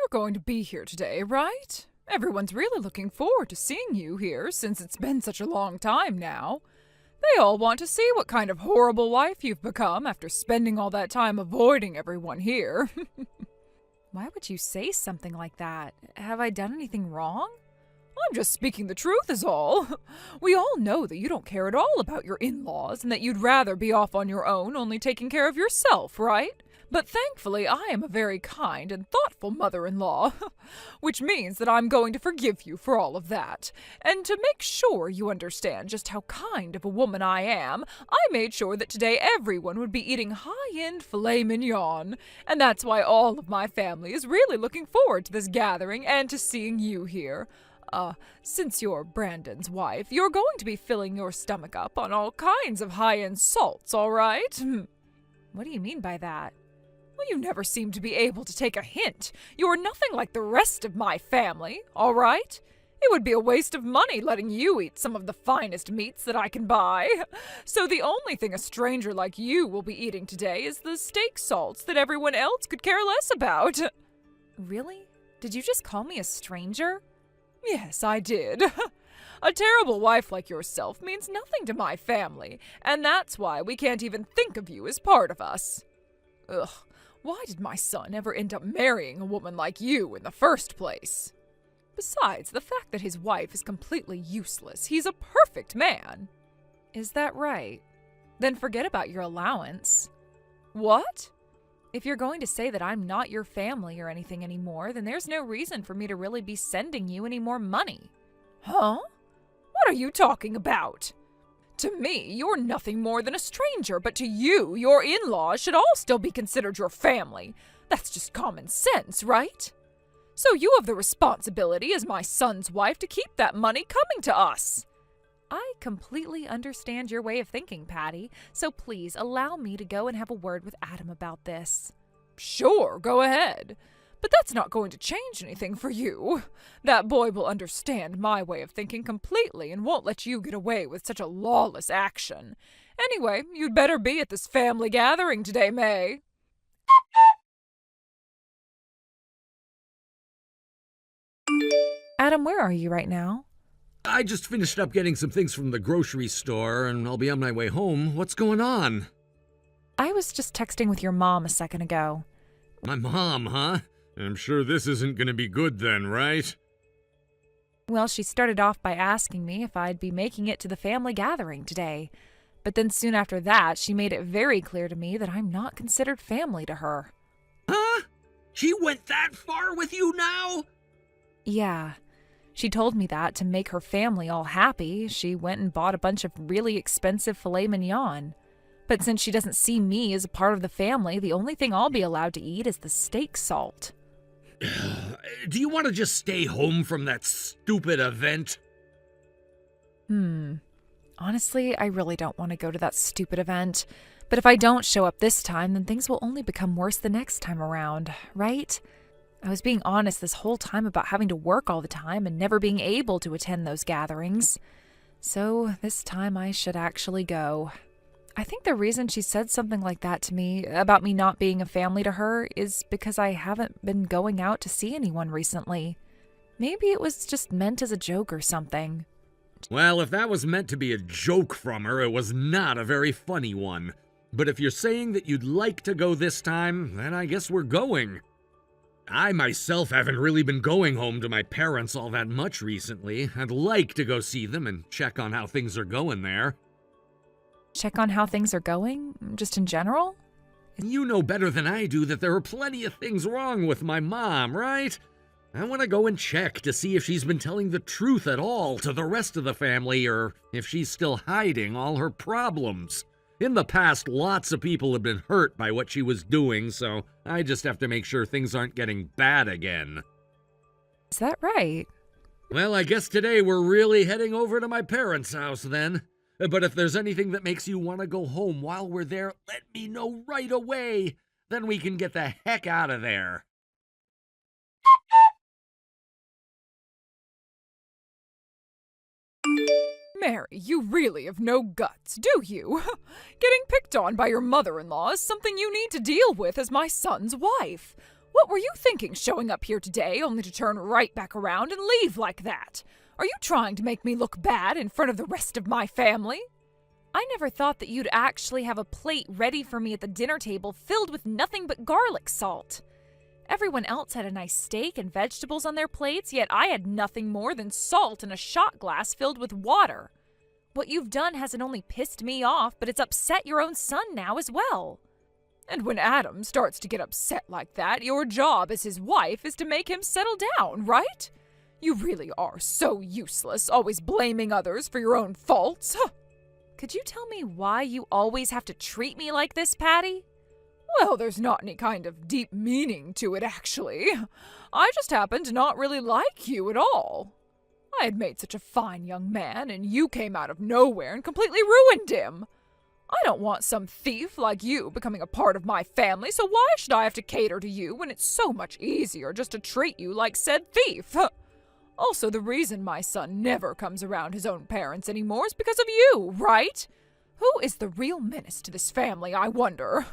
you're going to be here today, right? Everyone's really looking forward to seeing you here since it's been such a long time now. They all want to see what kind of horrible wife you've become after spending all that time avoiding everyone here. Why would you say something like that? Have I done anything wrong? I'm just speaking the truth is all. We all know that you don't care at all about your in-laws and that you'd rather be off on your own, only taking care of yourself, right? But thankfully, I am a very kind and thoughtful mother-in-law, which means that I'm going to forgive you for all of that. And to make sure you understand just how kind of a woman I am, I made sure that today everyone would be eating high-end filet mignon. And that's why all of my family is really looking forward to this gathering and to seeing you here. Since you're Brandon's wife, you're going to be filling your stomach up on all kinds of high-end salts, all right? What do you mean by that? Well, you never seem to be able to take a hint. You're nothing like the rest of my family, all right? It would be a waste of money letting you eat some of the finest meats that I can buy. So the only thing a stranger like you will be eating today is the steak salts that everyone else could care less about. Really? Did you just call me a stranger? Yes, I did. A terrible wife like yourself means nothing to my family, and that's why we can't even think of you as part of us. Ugh, why did my son ever end up marrying a woman like you in the first place? Besides, the fact that his wife is completely useless, he's a perfect man. Is that right? Then forget about your allowance. What? If you're going to say that I'm not your family or anything anymore, then there's no reason for me to really be sending you any more money. Huh? What are you talking about? To me, you're nothing more than a stranger, but to you, your in-laws should all still be considered your family. That's just common sense, right? So you have the responsibility as my son's wife to keep that money coming to us. I completely understand your way of thinking, Patty, so please allow me to go and have a word with Adam about this. Sure, go ahead. But that's not going to change anything for you. That boy will understand my way of thinking completely and won't let you get away with such a lawless action. Anyway, you'd better be at this family gathering today, May. Adam, where are you right now? I just finished up getting some things from the grocery store, and I'll be on my way home. What's going on? I was just texting with your mom a second ago. My mom, huh? I'm sure this isn't gonna be good then, right? Well, she started off by asking me if I'd be making it to the family gathering today. But then soon after that, she made it very clear to me that I'm not considered family to her. Huh? She went that far with you now? Yeah. She told me that to make her family all happy, she went and bought a bunch of really expensive filet mignon. But since she doesn't see me as a part of the family, the only thing I'll be allowed to eat is the steak salt. Do you want to just stay home from that stupid event? Honestly, I really don't want to go to that stupid event. But if I don't show up this time, then things will only become worse the next time around, right? I was being honest this whole time about having to work all the time and never being able to attend those gatherings. So this time I should actually go. I think the reason she said something like that to me, about me not being a family to her, is because I haven't been going out to see anyone recently. Maybe it was just meant as a joke or something. Well, if that was meant to be a joke from her, it was not a very funny one. But if you're saying that you'd like to go this time, then I guess we're going. I myself haven't really been going home to my parents all that much recently. I'd like to go see them and check on how things are going there. Check on how things are going? Just in general? You know better than I do that there are plenty of things wrong with my mom, right? I want to go and check to see if she's been telling the truth at all to the rest of the family, or if she's still hiding all her problems. In the past, lots of people have been hurt by what she was doing, so I just have to make sure things aren't getting bad again. Is that right? Well, I guess today we're really heading over to my parents' house then. But if there's anything that makes you want to go home while we're there, let me know right away. Then we can get the heck out of there. Mary, you really have no guts, do you? Getting picked on by your mother-in-law is something you need to deal with as my son's wife. What were you thinking showing up here today only to turn right back around and leave like that? Are you trying to make me look bad in front of the rest of my family? I never thought that you'd actually have a plate ready for me at the dinner table filled with nothing but garlic salt. Everyone else had a nice steak and vegetables on their plates, yet I had nothing more than salt and a shot glass filled with water. What you've done hasn't only pissed me off, but it's upset your own son now as well. And when Adam starts to get upset like that, your job as his wife is to make him settle down, right? You really are so useless, always blaming others for your own faults. Could you tell me why you always have to treat me like this, Patty? Well, there's not any kind of deep meaning to it, actually. I just happen to not really like you at all. I had made such a fine young man, and you came out of nowhere and completely ruined him. I don't want some thief like you becoming a part of my family, so why should I have to cater to you when it's so much easier just to treat you like said thief? Also, the reason my son never comes around his own parents anymore is because of you, right? Who is the real menace to this family, I wonder?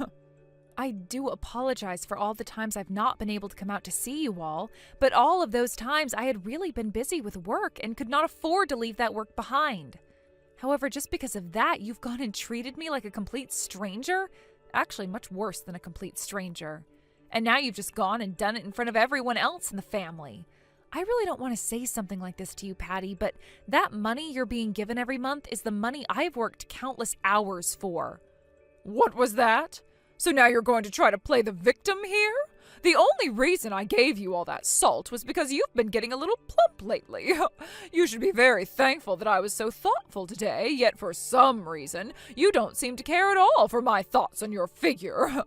I do apologize for all the times I've not been able to come out to see you all, but all of those times I had really been busy with work and could not afford to leave that work behind. However, just because of that, you've gone and treated me like a complete stranger? Actually, much worse than a complete stranger. And now you've just gone and done it in front of everyone else in the family. I really don't want to say something like this to you, Patty, but that money you're being given every month is the money I've worked countless hours for. What was that? So now you're going to try to play the victim here? The only reason I gave you all that salt was because you've been getting a little plump lately. You should be very thankful that I was so thoughtful today, yet for some reason, you don't seem to care at all for my thoughts on your figure.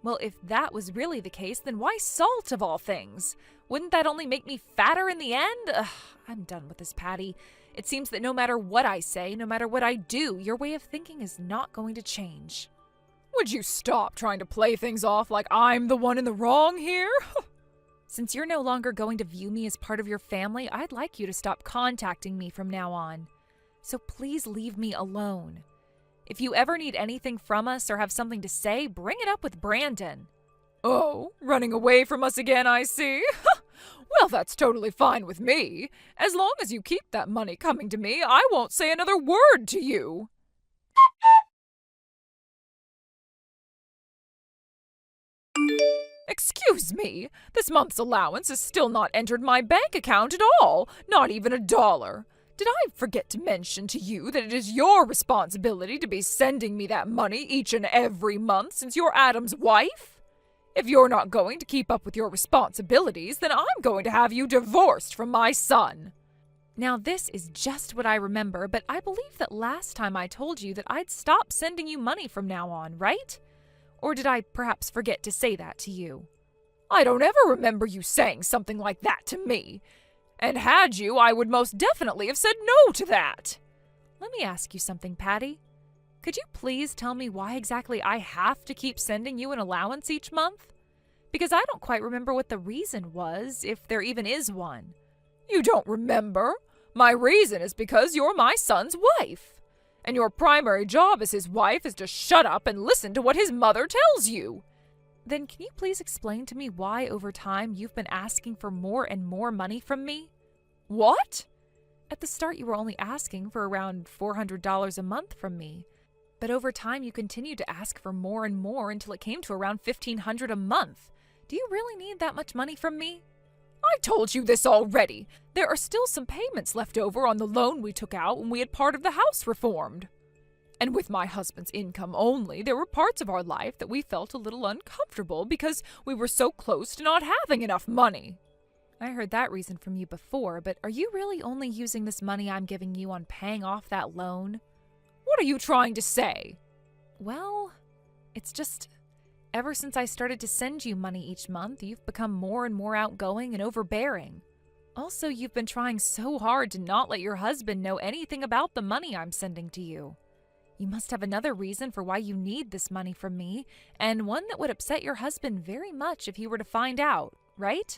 Well, if that was really the case, then why salt of all things? Wouldn't that only make me fatter in the end? Ugh, I'm done with this, Patty. It seems that no matter what I say, no matter what I do, your way of thinking is not going to change. Would you stop trying to play things off like I'm the one in the wrong here? Since you're no longer going to view me as part of your family, I'd like you to stop contacting me from now on. So please leave me alone. If you ever need anything from us or have something to say, bring it up with Brandon. Oh, running away from us again, I see. Well, that's totally fine with me. As long as you keep that money coming to me, I won't say another word to you. Excuse me, this month's allowance has still not entered my bank account at all, not even $1. Did I forget to mention to you that it is your responsibility to be sending me that money each and every month since you're Adam's wife? If you're not going to keep up with your responsibilities, then I'm going to have you divorced from my son. Now this is just what I remember, but I believe that last time I told you that I'd stop sending you money from now on, right? Or did I perhaps forget to say that to you? I don't ever remember you saying something like that to me. And had you, I would most definitely have said no to that. Let me ask you something, Patty. Could you please tell me why exactly I have to keep sending you an allowance each month? Because I don't quite remember what the reason was, if there even is one. You don't remember? My reason is because you're my son's wife. And your primary job as his wife is to shut up and listen to what his mother tells you. Then can you please explain to me why over time you've been asking for more and more money from me? What? At the start you were only asking for around $400 a month from me. But over time you continued to ask for more and more until it came to around $1,500 a month. Do you really need that much money from me? I told you this already. There are still some payments left over on the loan we took out when we had part of the house reformed. And with my husband's income only, there were parts of our life that we felt a little uncomfortable because we were so close to not having enough money. I heard that reason from you before, but are you really only using this money I'm giving you on paying off that loan? What are you trying to say? Well, it's just... Ever since I started to send you money each month, you've become more and more outgoing and overbearing. Also, you've been trying so hard to not let your husband know anything about the money I'm sending to you. You must have another reason for why you need this money from me, and one that would upset your husband very much if he were to find out, right?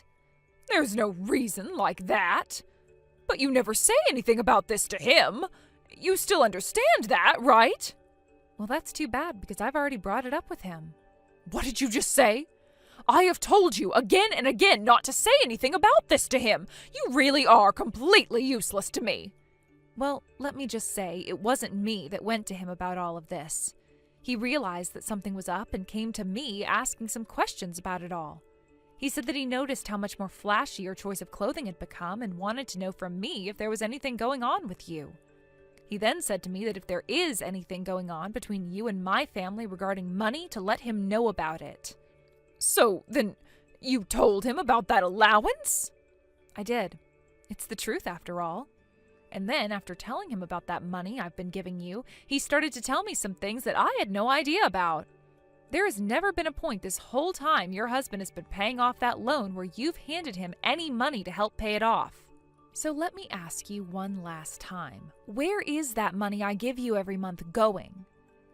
There's no reason like that. But you never say anything about this to him. You still understand that, right? Well, that's too bad because I've already brought it up with him. What did you just say? I have told you again and again not to say anything about this to him. You really are completely useless to me. Well, let me just say, it wasn't me that went to him about all of this. He realized that something was up and came to me asking some questions about it all. He said that he noticed how much more flashy your choice of clothing had become and wanted to know from me if there was anything going on with you. He then said to me that if there is anything going on between you and my family regarding money, to let him know about it. So, then, you told him about that allowance? I did. It's the truth, after all. And then, after telling him about that money I've been giving you, he started to tell me some things that I had no idea about. There has never been a point this whole time your husband has been paying off that loan where you've handed him any money to help pay it off. So let me ask you one last time. Where is that money I give you every month going?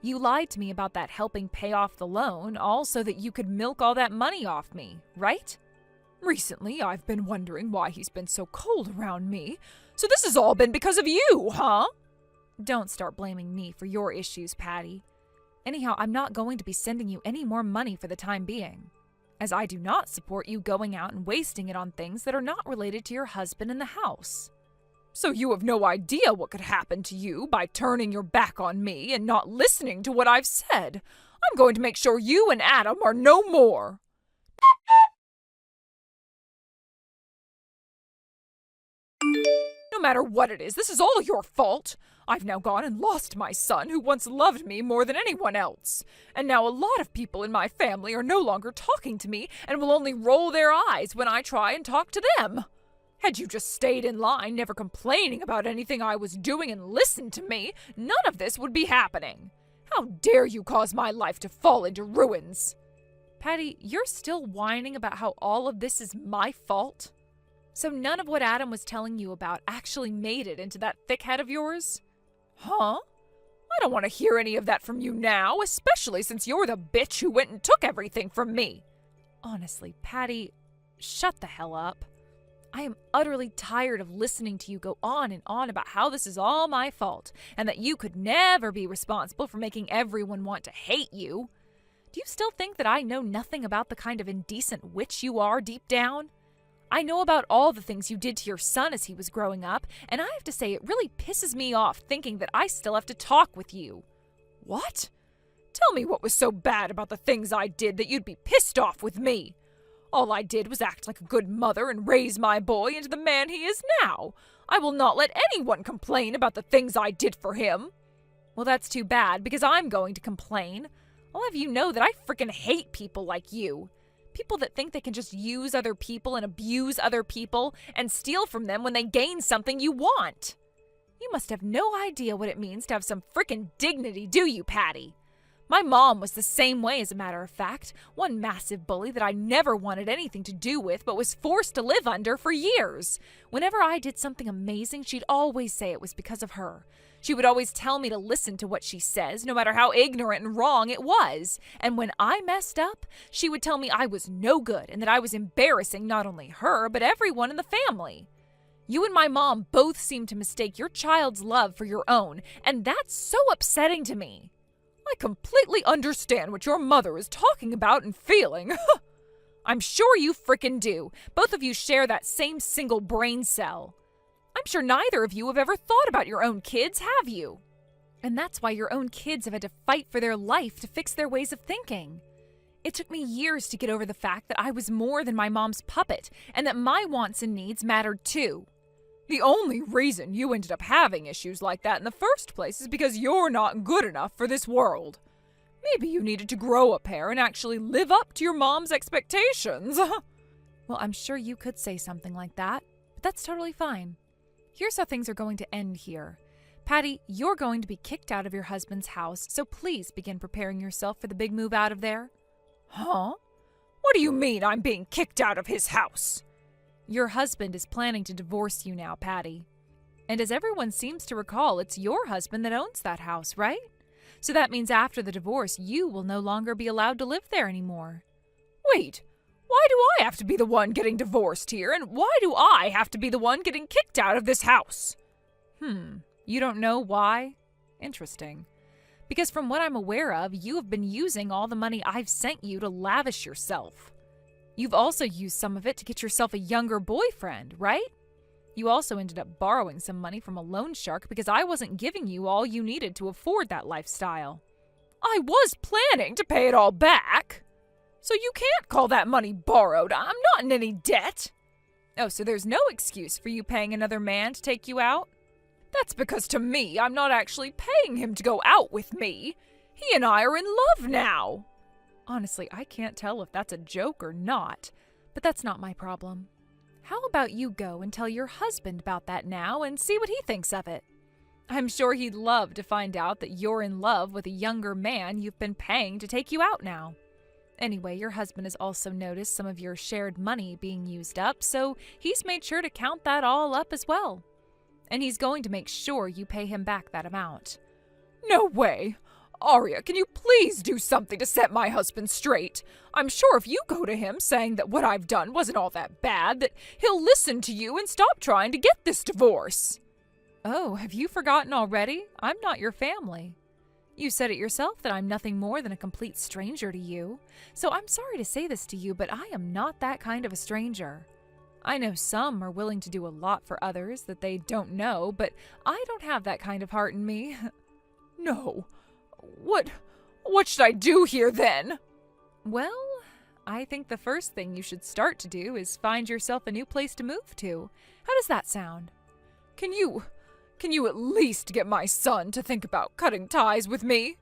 You lied to me about that helping pay off the loan, all so that you could milk all that money off me, right? Recently, I've been wondering why he's been so cold around me. So this has all been because of you, huh? Don't start blaming me for your issues, Patty. Anyhow, I'm not going to be sending you any more money for the time being, as I do not support you going out and wasting it on things that are not related to your husband in the house. So you have no idea what could happen to you by turning your back on me and not listening to what I've said. I'm going to make sure you and Adam are no more. No matter what it is, this is all your fault. I've now gone and lost my son, who once loved me more than anyone else. And now a lot of people in my family are no longer talking to me and will only roll their eyes when I try and talk to them. Had you just stayed in line, never complaining about anything I was doing and listened to me, none of this would be happening. How dare you cause my life to fall into ruins? Patty, you're still whining about how all of this is my fault? So none of what Adam was telling you about actually made it into that thick head of yours? Huh? I don't want to hear any of that from you now, especially since you're the bitch who went and took everything from me. Honestly, Patty, shut the hell up. I am utterly tired of listening to you go on and on about how this is all my fault and that you could never be responsible for making everyone want to hate you. Do you still think that I know nothing about the kind of indecent witch you are deep down? I know about all the things you did to your son as he was growing up, and I have to say it really pisses me off thinking that I still have to talk with you. What? Tell me what was so bad about the things I did that you'd be pissed off with me. All I did was act like a good mother and raise my boy into the man he is now. I will not let anyone complain about the things I did for him. Well, that's too bad, because I'm going to complain. I'll have you know that I frickin' hate people like you. People that think they can just use other people and abuse other people and steal from them when they gain something you want. You must have no idea what it means to have some frickin' dignity, do you, Patty? My mom was the same way, as a matter of fact. One massive bully that I never wanted anything to do with but was forced to live under for years. Whenever I did something amazing, she'd always say it was because of her. She would always tell me to listen to what she says, no matter how ignorant and wrong it was. And when I messed up, she would tell me I was no good and that I was embarrassing not only her, but everyone in the family. You and my mom both seem to mistake your child's love for your own, and that's so upsetting to me. I completely understand what your mother is talking about and feeling. I'm sure you frickin' do. Both of you share that same single brain cell. I'm sure neither of you have ever thought about your own kids, have you? And that's why your own kids have had to fight for their life to fix their ways of thinking. It took me years to get over the fact that I was more than my mom's puppet, and that my wants and needs mattered too. The only reason you ended up having issues like that in the first place is because you're not good enough for this world. Maybe you needed to grow a pair and actually live up to your mom's expectations. Well, I'm sure you could say something like that, but that's totally fine. Here's how things are going to end here. Patty, you're going to be kicked out of your husband's house, so please begin preparing yourself for the big move out of there. Huh? What do you mean I'm being kicked out of his house? Your husband is planning to divorce you now, Patty. And as everyone seems to recall, it's your husband that owns that house, right? So that means after the divorce, you will no longer be allowed to live there anymore. Wait, why do I have to be the one getting divorced here, and why do I have to be the one getting kicked out of this house? You don't know why? Interesting. Because from what I'm aware of, you have been using all the money I've sent you to lavish yourself. You've also used some of it to get yourself a younger boyfriend, right? You also ended up borrowing some money from a loan shark because I wasn't giving you all you needed to afford that lifestyle. I was planning to pay it all back. So you can't call that money borrowed. I'm not in any debt. Oh, so there's no excuse for you paying another man to take you out? That's because to me, I'm not actually paying him to go out with me. He and I are in love now. Honestly, I can't tell if that's a joke or not, but that's not my problem. How about you go and tell your husband about that now and see what he thinks of it? I'm sure he'd love to find out that you're in love with a younger man you've been paying to take you out now. Anyway, your husband has also noticed some of your shared money being used up, so he's made sure to count that all up as well. And he's going to make sure you pay him back that amount. No way. Arya, can you please do something to set my husband straight? I'm sure if you go to him saying that what I've done wasn't all that bad, that he'll listen to you and stop trying to get this divorce. Oh, have you forgotten already? I'm not your family. You said it yourself that I'm nothing more than a complete stranger to you. So I'm sorry to say this to you, but I am not that kind of a stranger. I know some are willing to do a lot for others that they don't know, but I don't have that kind of heart in me. No. What should I do here then? Well, I think the first thing you should start to do is find yourself a new place to move to. How does that sound? Can you at least get my son to think about cutting ties with me?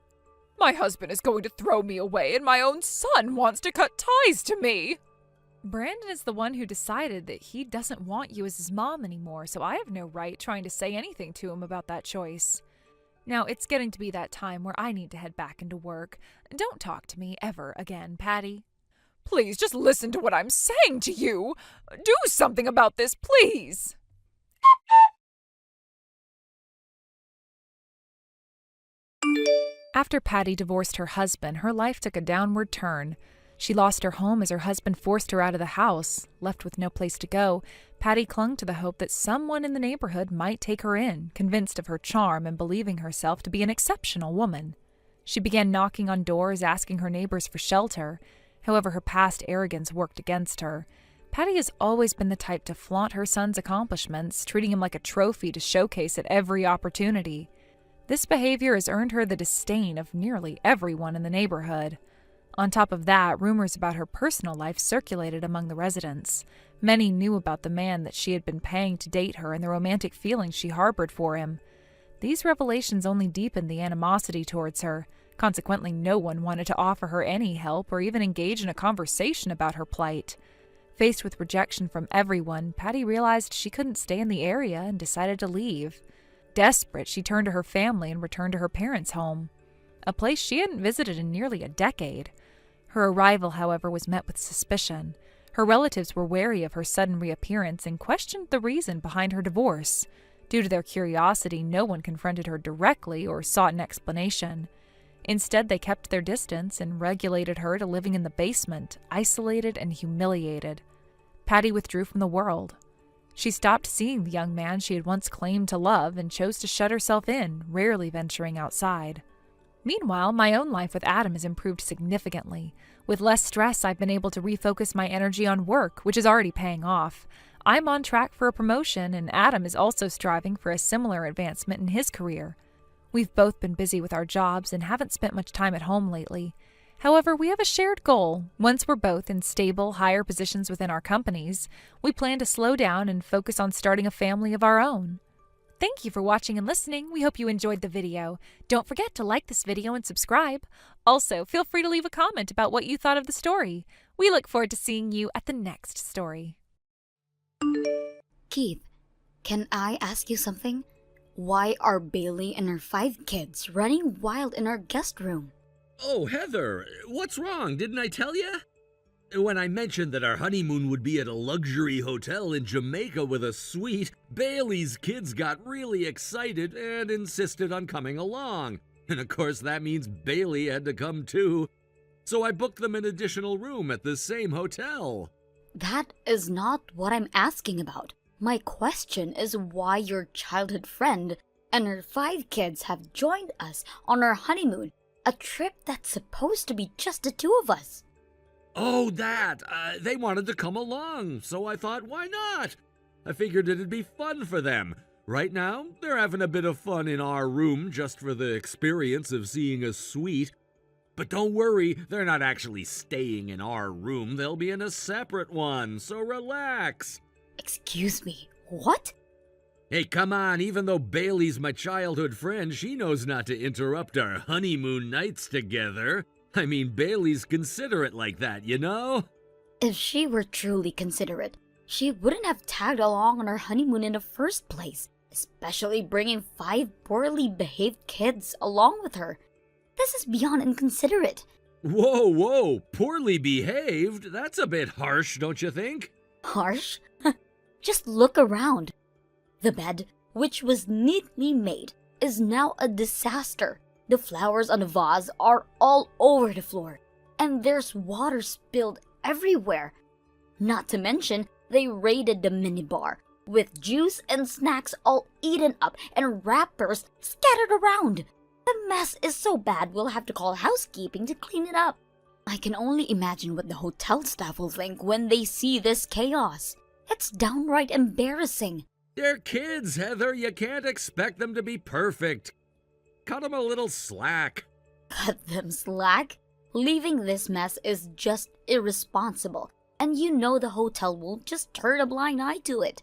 My husband is going to throw me away, and my own son wants to cut ties to me. Brandon is the one who decided that he doesn't want you as his mom anymore, so I have no right trying to say anything to him about that choice. Now, it's getting to be that time where I need to head back into work. Don't talk to me ever again, Patty. Please, just listen to what I'm saying to you. Do something about this, please. After Patty divorced her husband, her life took a downward turn. She lost her home as her husband forced her out of the house. Left with no place to go, Patty clung to the hope that someone in the neighborhood might take her in, convinced of her charm and believing herself to be an exceptional woman. She began knocking on doors, asking her neighbors for shelter. However, her past arrogance worked against her. Patty has always been the type to flaunt her son's accomplishments, treating him like a trophy to showcase at every opportunity. This behavior has earned her the disdain of nearly everyone in the neighborhood. On top of that, rumors about her personal life circulated among the residents. Many knew about the man that she had been paying to date her and the romantic feelings she harbored for him. These revelations only deepened the animosity towards her. Consequently, no one wanted to offer her any help or even engage in a conversation about her plight. Faced with rejection from everyone, Patty realized she couldn't stay in the area and decided to leave. Desperate, she turned to her family and returned to her parents' home, a place she hadn't visited in nearly a decade. Her arrival, however, was met with suspicion. Her relatives were wary of her sudden reappearance and questioned the reason behind her divorce. Due to their curiosity, no one confronted her directly or sought an explanation. Instead, they kept their distance and regulated her to living in the basement, isolated and humiliated. Patty withdrew from the world. She stopped seeing the young man she had once claimed to love and chose to shut herself in, rarely venturing outside. Meanwhile, my own life with Adam has improved significantly. With less stress, I've been able to refocus my energy on work, which is already paying off. I'm on track for a promotion, and Adam is also striving for a similar advancement in his career. We've both been busy with our jobs and haven't spent much time at home lately. However, we have a shared goal. Once we're both in stable, higher positions within our companies, we plan to slow down and focus on starting a family of our own. Thank you for watching and listening. We hope you enjoyed the video. Don't forget to like this video and subscribe. Also, feel free to leave a comment about what you thought of the story. We look forward to seeing you at the next story. Keith, can I ask you something? Why are Bailey and her 5 kids running wild in our guest room? Oh, Heather, what's wrong? Didn't I tell you? When I mentioned that our honeymoon would be at a luxury hotel in Jamaica with a suite, Bailey's kids got really excited and insisted on coming along. And of course that means Bailey had to come too. So I booked them an additional room at the same hotel. That is not what I'm asking about. My question is why your childhood friend and her 5 kids have joined us on our honeymoon, a trip that's supposed to be just the 2 of us. Oh, that! They wanted to come along, so I thought, why not? I figured it'd be fun for them. Right now, they're having a bit of fun in our room just for the experience of seeing a suite. But don't worry, they're not actually staying in our room. They'll be in a separate one, so relax. Excuse me, what? Hey, come on, even though Bailey's my childhood friend, she knows not to interrupt our honeymoon nights together. I mean, Bailey's considerate like that, you know? If she were truly considerate, she wouldn't have tagged along on our honeymoon in the first place, especially bringing 5 poorly behaved kids along with her. This is beyond inconsiderate. Whoa, poorly behaved? That's a bit harsh, don't you think? Harsh? Just look around. The bed, which was neatly made, is now a disaster. The flowers on the vase are all over the floor, and there's water spilled everywhere. Not to mention, they raided the minibar, with juice and snacks all eaten up and wrappers scattered around. The mess is so bad we'll have to call housekeeping to clean it up. I can only imagine what the hotel staff will think when they see this chaos. It's downright embarrassing. They're kids, Heather. You can't expect them to be perfect. Cut them a little slack. Cut them slack? Leaving this mess is just irresponsible, and you know the hotel won't just turn a blind eye to it.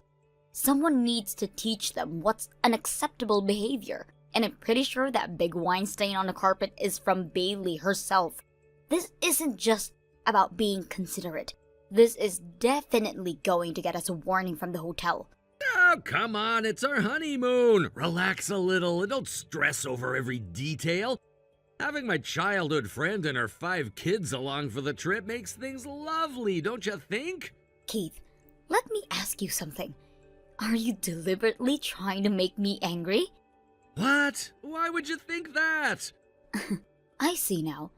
Someone needs to teach them what's unacceptable behavior, and I'm pretty sure that big wine stain on the carpet is from Bailey herself. This isn't just about being considerate. This is definitely going to get us a warning from the hotel. Oh, come on, it's our honeymoon. Relax a little and don't stress over every detail. Having my childhood friend and her 5 kids along for the trip makes things lovely, don't you think? Keith, let me ask you something. Are you deliberately trying to make me angry? What? Why would you think that? I see now.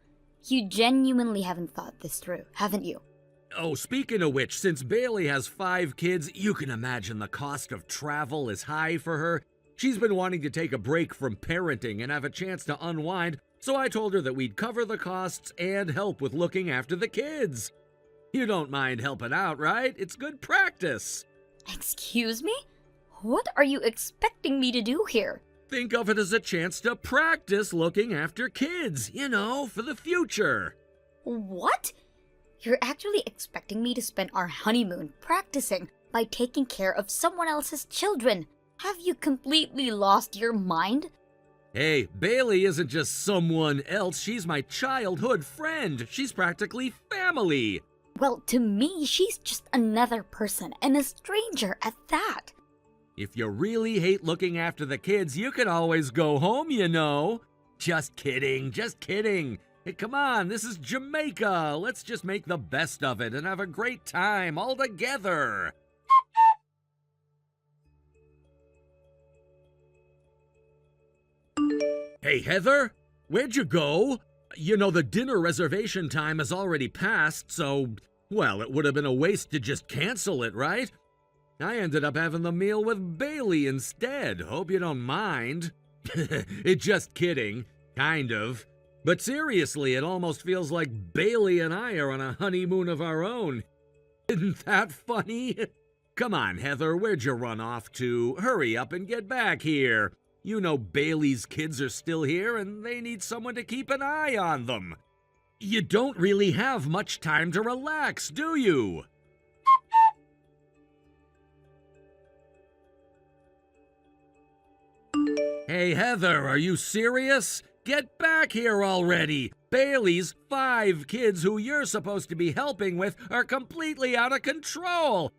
You genuinely haven't thought this through, haven't you? Oh, speaking of which, since Bailey has 5 kids, you can imagine the cost of travel is high for her. She's been wanting to take a break from parenting and have a chance to unwind, so I told her that we'd cover the costs and help with looking after the kids. You don't mind helping out, right? It's good practice. Excuse me? What are you expecting me to do here? Think of it as a chance to practice looking after kids, you know, for the future. What? You're actually expecting me to spend our honeymoon practicing by taking care of someone else's children. Have you completely lost your mind? Hey, Bailey isn't just someone else, she's my childhood friend. She's practically family. Well, to me, she's just another person and a stranger at that. If you really hate looking after the kids, you can always go home, you know. Just kidding, just kidding. Hey, come on, this is Jamaica. Let's just make the best of it and have a great time all together. Hey, Heather, where'd you go? You know, the dinner reservation time has already passed, so, well, it would have been a waste to just cancel it, right? I ended up having the meal with Bailey instead. Hope you don't mind. Just kidding, kind of. But seriously, it almost feels like Bailey and I are on a honeymoon of our own. Isn't that funny? Come on, Heather, where'd you run off to? Hurry up and get back here. You know Bailey's kids are still here and they need someone to keep an eye on them. You don't really have much time to relax, do you? Hey, Heather, are you serious? Get back here already! Bailey's 5 kids who you're supposed to be helping with are completely out of control!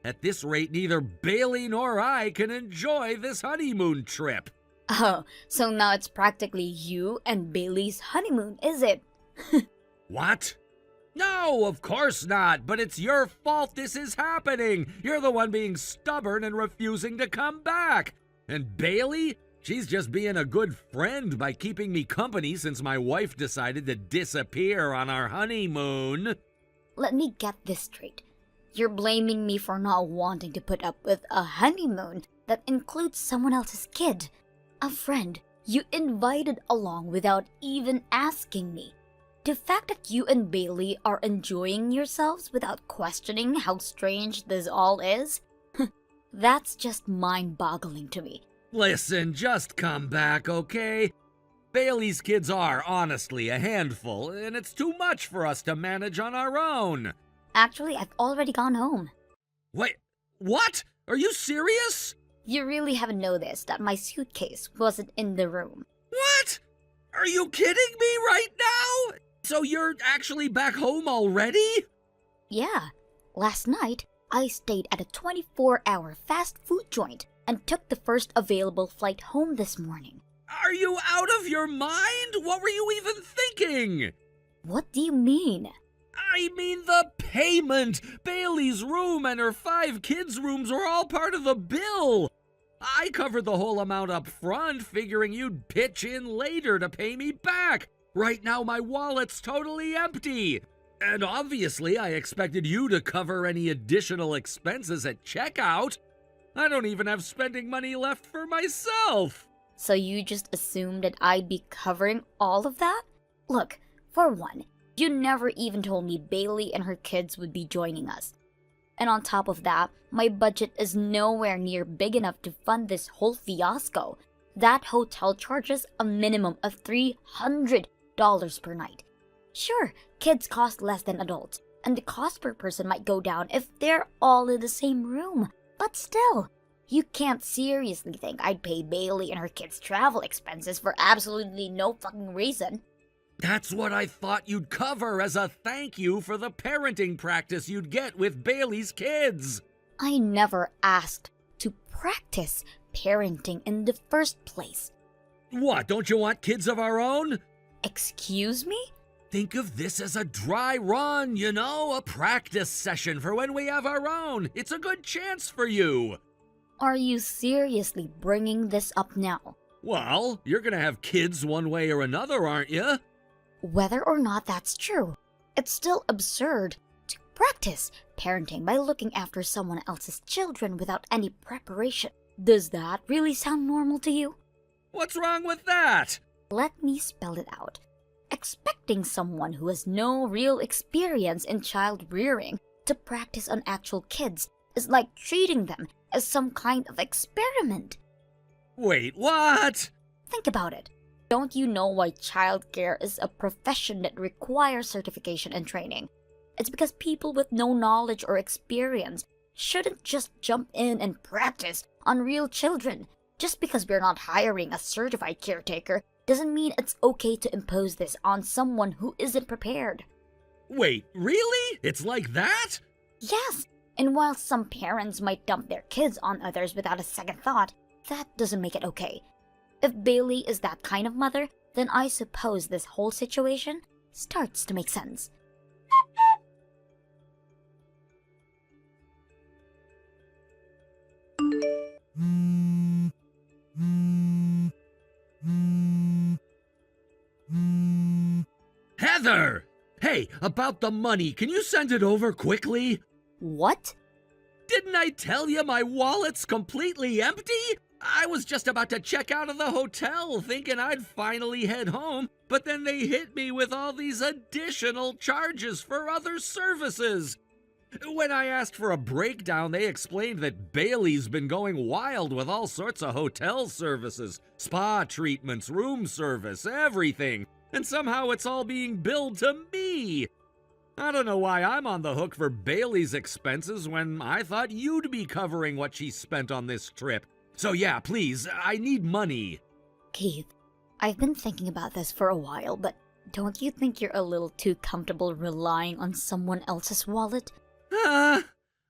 At this rate, neither Bailey nor I can enjoy this honeymoon trip. Oh, so now it's practically you and Bailey's honeymoon, is it? What? No, of course not, but it's your fault this is happening! You're the one being stubborn and refusing to come back! And Bailey? She's just being a good friend by keeping me company since my wife decided to disappear on our honeymoon. Let me get this straight. You're blaming me for not wanting to put up with a honeymoon that includes someone else's kid. A friend you invited along without even asking me. The fact that you and Bailey are enjoying yourselves without questioning how strange this all is, that's just mind-boggling to me. Listen, just come back, okay? Bailey's kids are, honestly, a handful, and it's too much for us to manage on our own. Actually, I've already gone home. Wait, what? Are you serious? You really haven't noticed that my suitcase wasn't in the room. What? Are you kidding me right now? So you're actually back home already? Yeah. Last night, I stayed at a 24-hour fast food joint and took the first available flight home this morning. Are you out of your mind? What were you even thinking? What do you mean? I mean the payment! Bailey's room and her 5 kids' rooms were all part of the bill! I covered the whole amount up front, figuring you'd pitch in later to pay me back. Right now my wallet's totally empty. And obviously I expected you to cover any additional expenses at checkout. I don't even have spending money left for myself. So you just assumed that I'd be covering all of that? Look, for one, you never even told me Bailey and her kids would be joining us. And on top of that, my budget is nowhere near big enough to fund this whole fiasco. That hotel charges a minimum of $300 per night. Sure, kids cost less than adults, and the cost per person might go down if they're all in the same room. But still, you can't seriously think I'd pay Bailey and her kids' travel expenses for absolutely no fucking reason. That's what I thought you'd cover as a thank you for the parenting practice you'd get with Bailey's kids. I never asked to practice parenting in the first place. What, don't you want kids of our own? Excuse me? Think of this as a dry run, you know, a practice session for when we have our own. It's a good chance for you. Are you seriously bringing this up now? Well, you're gonna have kids one way or another, aren't you? Whether or not that's true, it's still absurd to practice parenting by looking after someone else's children without any preparation. Does that really sound normal to you? What's wrong with that? Let me spell it out. Expecting someone who has no real experience in child rearing to practice on actual kids is like treating them as some kind of experiment. Wait, what? Think about it. Don't you know why childcare is a profession that requires certification and training? It's because people with no knowledge or experience shouldn't just jump in and practice on real children. Just because we're not hiring a certified caretaker doesn't mean it's okay to impose this on someone who isn't prepared. Wait, really? It's like that? Yes, and while some parents might dump their kids on others without a second thought, that doesn't make it okay. If Bailey is that kind of mother, then I suppose this whole situation starts to make sense. Heather! Hey, about the money, can you send it over quickly? What? Didn't I tell you my wallet's completely empty? I was just about to check out of the hotel thinking I'd finally head home, but then they hit me with all these additional charges for other services. When I asked for a breakdown, they explained that Bailey's been going wild with all sorts of hotel services, spa treatments, room service, everything, and somehow it's all being billed to me. I don't know why I'm on the hook for Bailey's expenses when I thought you'd be covering what she spent on this trip. So yeah, please, I need money. Keith, I've been thinking about this for a while, but don't you think you're a little too comfortable relying on someone else's wallet?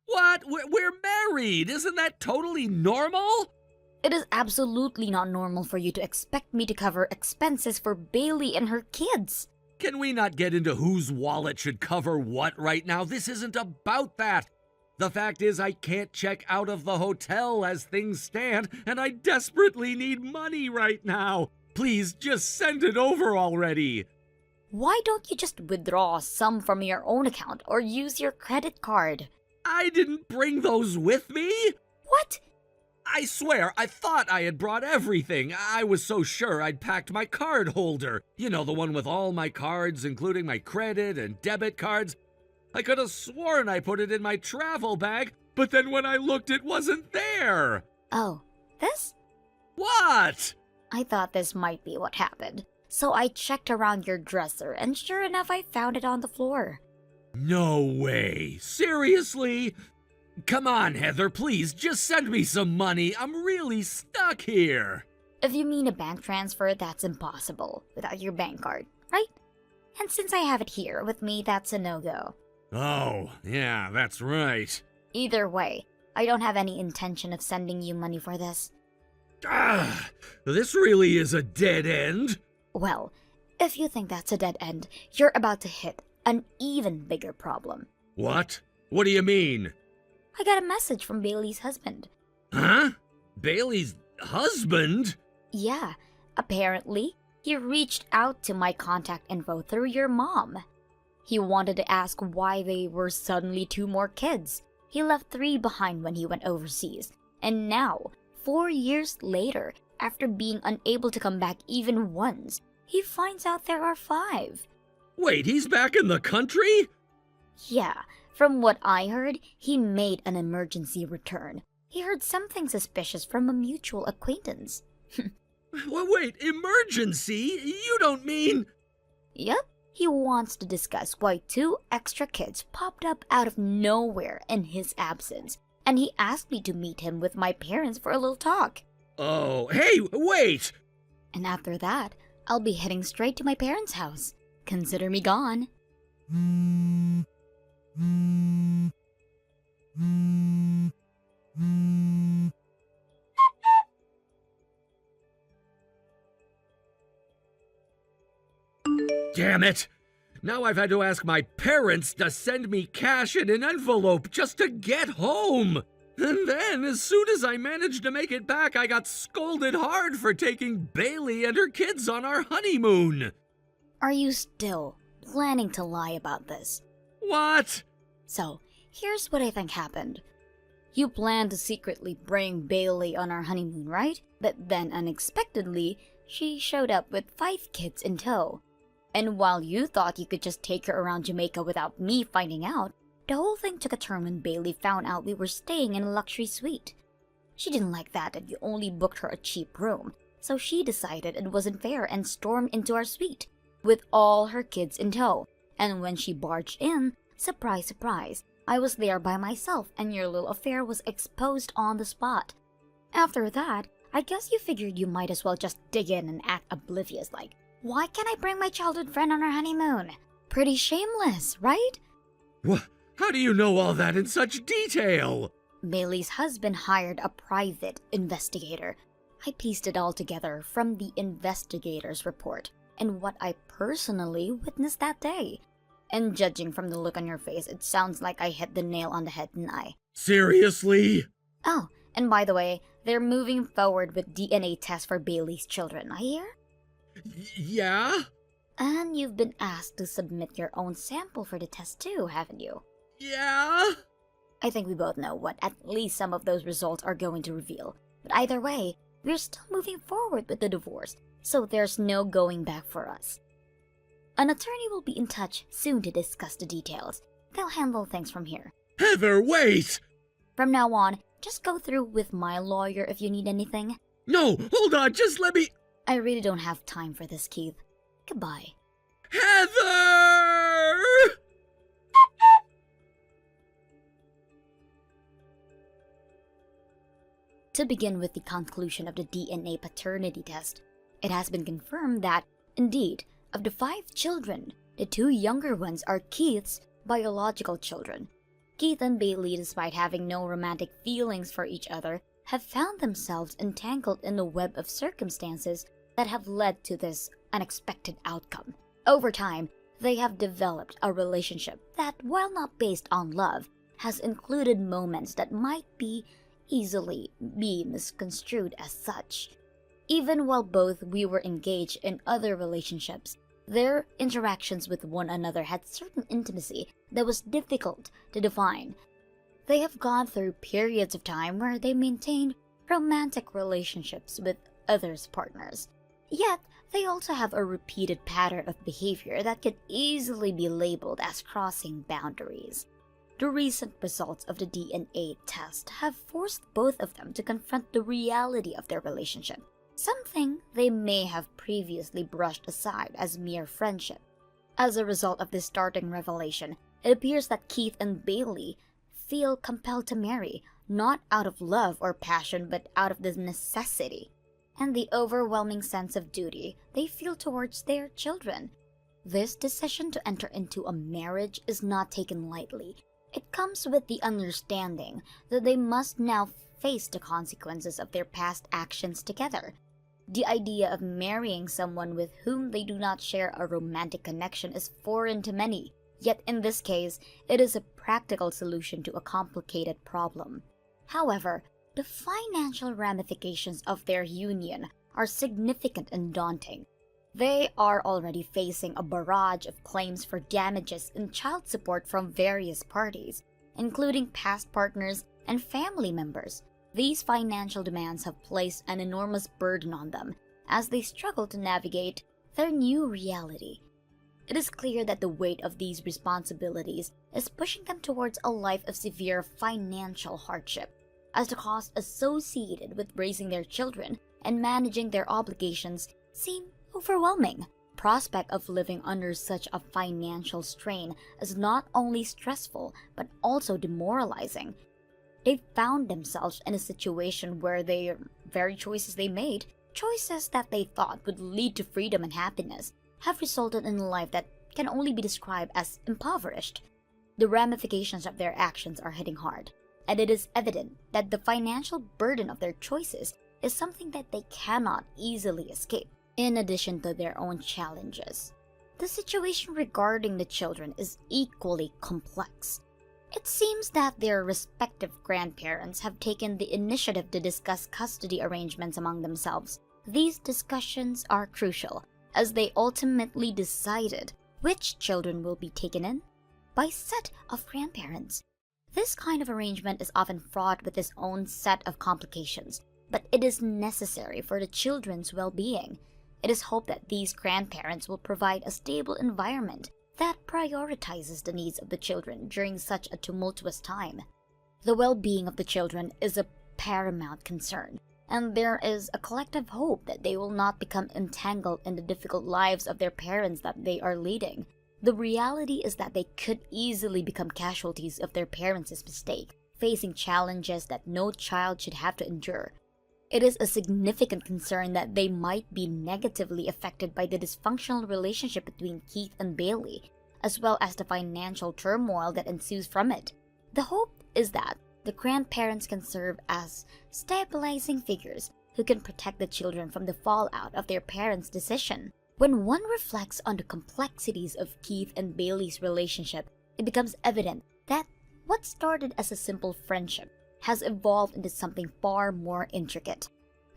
What? We're married. Isn't that totally normal? It is absolutely not normal for you to expect me to cover expenses for Bailey and her kids. Can we not get into whose wallet should cover what right now? This isn't about that. The fact is I can't check out of the hotel as things stand, and I desperately need money right now. Please, just send it over already. Why don't you just withdraw some from your own account or use your credit card? I didn't bring those with me. What? I swear, I thought I had brought everything. I was so sure I'd packed my card holder. You know, the one with all my cards, including my credit and debit cards. I could have sworn I put it in my travel bag, but then when I looked, it wasn't there. Oh, this? What? I thought this might be what happened. So I checked around your dresser, and sure enough, I found it on the floor. No way. Seriously? Come on, Heather, please, just send me some money. I'm really stuck here. If you mean a bank transfer, that's impossible without your bank card, right? And since I have it here with me, that's a no-go. Oh, yeah, that's right. Either way, I don't have any intention of sending you money for this. Ah, this really is a dead end. Well, if you think that's a dead end, you're about to hit an even bigger problem. What? What do you mean? I got a message from Bailey's husband. Huh? Bailey's husband? Yeah, apparently, he reached out to my contact info through your mom. He wanted to ask why they were suddenly 2 more kids. He left 3 behind when he went overseas. And now, 4 years later, after being unable to come back even once, he finds out there are 5. Wait, he's back in the country? Yeah, from what I heard, he made an emergency return. He heard something suspicious from a mutual acquaintance. Wait, emergency? You don't mean... Yep, he wants to discuss why 2 extra kids popped up out of nowhere in his absence, and he asked me to meet him with my parents for a little talk. Oh, hey, wait! And after that, I'll be heading straight to my parents' house. Consider me gone. Damn it! Now I've had to ask my parents to send me cash in an envelope just to get home! And then, as soon as I managed to make it back, I got scolded hard for taking Bailey and her kids on our honeymoon! Are you still planning to lie about this? What? So, here's what I think happened. You planned to secretly bring Bailey on our honeymoon, right? But then unexpectedly, she showed up with 5 kids in tow. And while you thought you could just take her around Jamaica without me finding out, the whole thing took a turn when Bailey found out we were staying in a luxury suite. She didn't like that you only booked her a cheap room, so she decided it wasn't fair and stormed into our suite, with all her kids in tow. And when she barged in, surprise, surprise, I was there by myself and your little affair was exposed on the spot. After that, I guess you figured you might as well just dig in and act oblivious like, why can't I bring my childhood friend on our honeymoon? Pretty shameless, right? What? How do you know all that in such detail? Bailey's husband hired a private investigator. I pieced it all together from the investigator's report and what I personally witnessed that day. And judging from the look on your face, it sounds like I hit the nail on the head, didn't I? Seriously? Oh, and by the way, they're moving forward with DNA tests for Bailey's children, I hear? Yeah? And you've been asked to submit your own sample for the test too, haven't you? Yeah? I think we both know what at least some of those results are going to reveal. But either way, we're still moving forward with the divorce, so there's no going back for us. An attorney will be in touch soon to discuss the details. They'll handle things from here. Heather, wait! From now on, just go through with my lawyer if you need anything. No, hold on, just let me... I really don't have time for this, Keith. Goodbye. Heather! To begin with the conclusion of the DNA paternity test, it has been confirmed that, indeed, of the 5 children, the 2 younger ones are Keith's biological children. Keith and Bailey, despite having no romantic feelings for each other, have found themselves entangled in a web of circumstances that have led to this unexpected outcome. Over time, they have developed a relationship that, while not based on love, has included moments that might easily be misconstrued as such. Even while both we were engaged in other relationships, their interactions with one another had certain intimacy that was difficult to define. They have gone through periods of time where they maintained romantic relationships with others' partners. Yet, they also have a repeated pattern of behavior that could easily be labeled as crossing boundaries. The recent results of the DNA test have forced both of them to confront the reality of their relationship, something they may have previously brushed aside as mere friendship. As a result of this startling revelation, it appears that Keith and Bailey feel compelled to marry, not out of love or passion, but out of the necessity and the overwhelming sense of duty they feel towards their children. This decision to enter into a marriage is not taken lightly. It comes with the understanding that they must now face the consequences of their past actions together. The idea of marrying someone with whom they do not share a romantic connection is foreign to many, yet in this case, it is a practical solution to a complicated problem. However, the financial ramifications of their union are significant and daunting. They are already facing a barrage of claims for damages and child support from various parties, including past partners and family members. These financial demands have placed an enormous burden on them as they struggle to navigate their new reality. It is clear that the weight of these responsibilities is pushing them towards a life of severe financial hardship, as the costs associated with raising their children and managing their obligations seem overwhelming. Prospect of living under such a financial strain is not only stressful but also demoralizing. They found themselves in a situation where the very choices they made, choices that they thought would lead to freedom and happiness, have resulted in a life that can only be described as impoverished. The ramifications of their actions are hitting hard, and it is evident that the financial burden of their choices is something that they cannot easily escape, in addition to their own challenges. The situation regarding the children is equally complex. It seems that their respective grandparents have taken the initiative to discuss custody arrangements among themselves. These discussions are crucial, as they ultimately decided which children will be taken in by set of grandparents. This kind of arrangement is often fraught with its own set of complications, but it is necessary for the children's well-being. It is hoped that these grandparents will provide a stable environment that prioritizes the needs of the children during such a tumultuous time. The well-being of the children is a paramount concern, and there is a collective hope that they will not become entangled in the difficult lives of their parents that they are leading. The reality is that they could easily become casualties of their parents' mistake, facing challenges that no child should have to endure. It is a significant concern that they might be negatively affected by the dysfunctional relationship between Keith and Bailey, as well as the financial turmoil that ensues from it. The hope is that the grandparents can serve as stabilizing figures who can protect the children from the fallout of their parents' decision. When one reflects on the complexities of Keith and Bailey's relationship, it becomes evident that what started as a simple friendship has evolved into something far more intricate.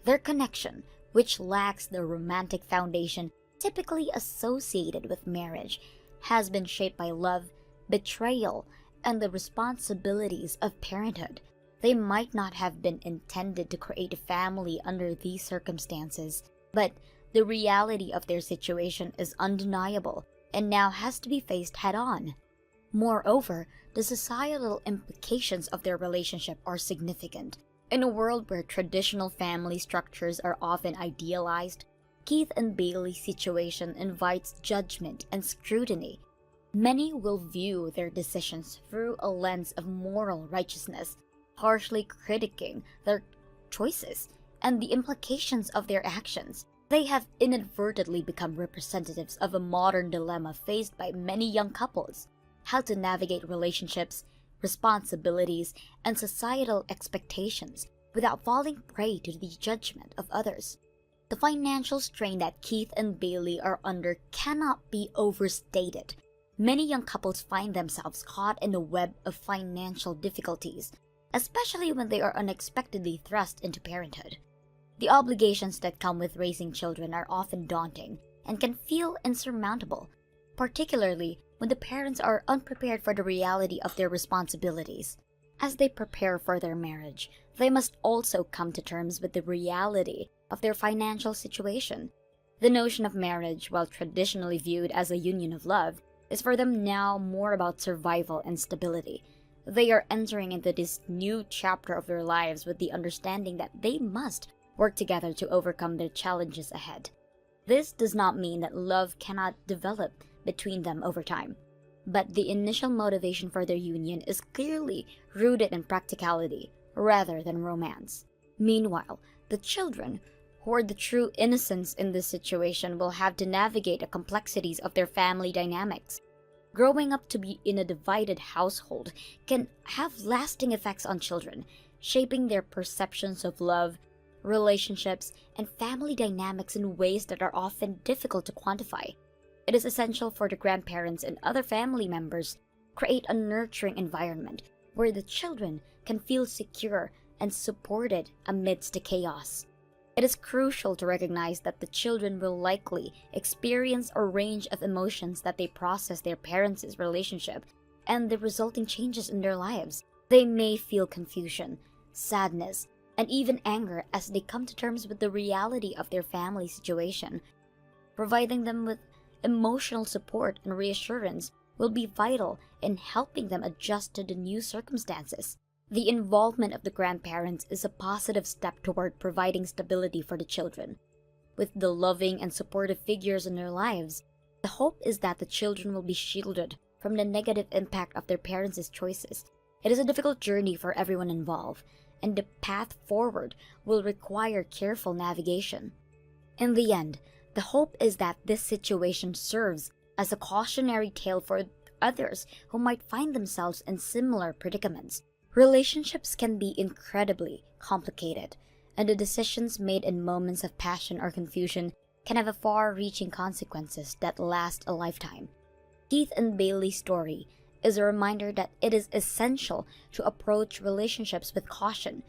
Their connection, which lacks the romantic foundation typically associated with marriage, has been shaped by love, betrayal, and the responsibilities of parenthood. They might not have been intended to create a family under these circumstances, but the reality of their situation is undeniable and now has to be faced head-on. Moreover, the societal implications of their relationship are significant. In a world where traditional family structures are often idealized, Keith and Bailey's situation invites judgment and scrutiny. Many will view their decisions through a lens of moral righteousness, harshly critiquing their choices and the implications of their actions. They have inadvertently become representatives of a modern dilemma faced by many young couples: how to navigate relationships, responsibilities, and societal expectations without falling prey to the judgment of others. The financial strain that Keith and Bailey are under cannot be overstated. Many young couples find themselves caught in a web of financial difficulties, especially when they are unexpectedly thrust into parenthood. The obligations that come with raising children are often daunting and can feel insurmountable, particularly when the parents are unprepared for the reality of their responsibilities. As they prepare for their marriage, they must also come to terms with the reality of their financial situation. The notion of marriage, while traditionally viewed as a union of love, is for them now more about survival and stability. They are entering into this new chapter of their lives with the understanding that they must work together to overcome their challenges ahead. This does not mean that love cannot develop between them over time, but the initial motivation for their union is clearly rooted in practicality rather than romance. Meanwhile, the children, who are the true innocents in this situation, will have to navigate the complexities of their family dynamics. Growing up to be in a divided household can have lasting effects on children, shaping their perceptions of love, relationships, and family dynamics in ways that are often difficult to quantify. It is essential for the grandparents and other family members to create a nurturing environment where the children can feel secure and supported amidst the chaos. It is crucial to recognize that the children will likely experience a range of emotions that they process their parents' relationship and the resulting changes in their lives. They may feel confusion, sadness, and even anger as they come to terms with the reality of their family situation. Providing them with emotional support and reassurance will be vital in helping them adjust to the new circumstances. The involvement of the grandparents is a positive step toward providing stability for the children. With the loving and supportive figures in their lives, the hope is that the children will be shielded from the negative impact of their parents' choices. It is a difficult journey for everyone involved, and the path forward will require careful navigation. In the end, the hope is that this situation serves as a cautionary tale for others who might find themselves in similar predicaments. Relationships can be incredibly complicated, and the decisions made in moments of passion or confusion can have far-reaching consequences that last a lifetime. Keith and Bailey's story is a reminder that it is essential to approach relationships with caution,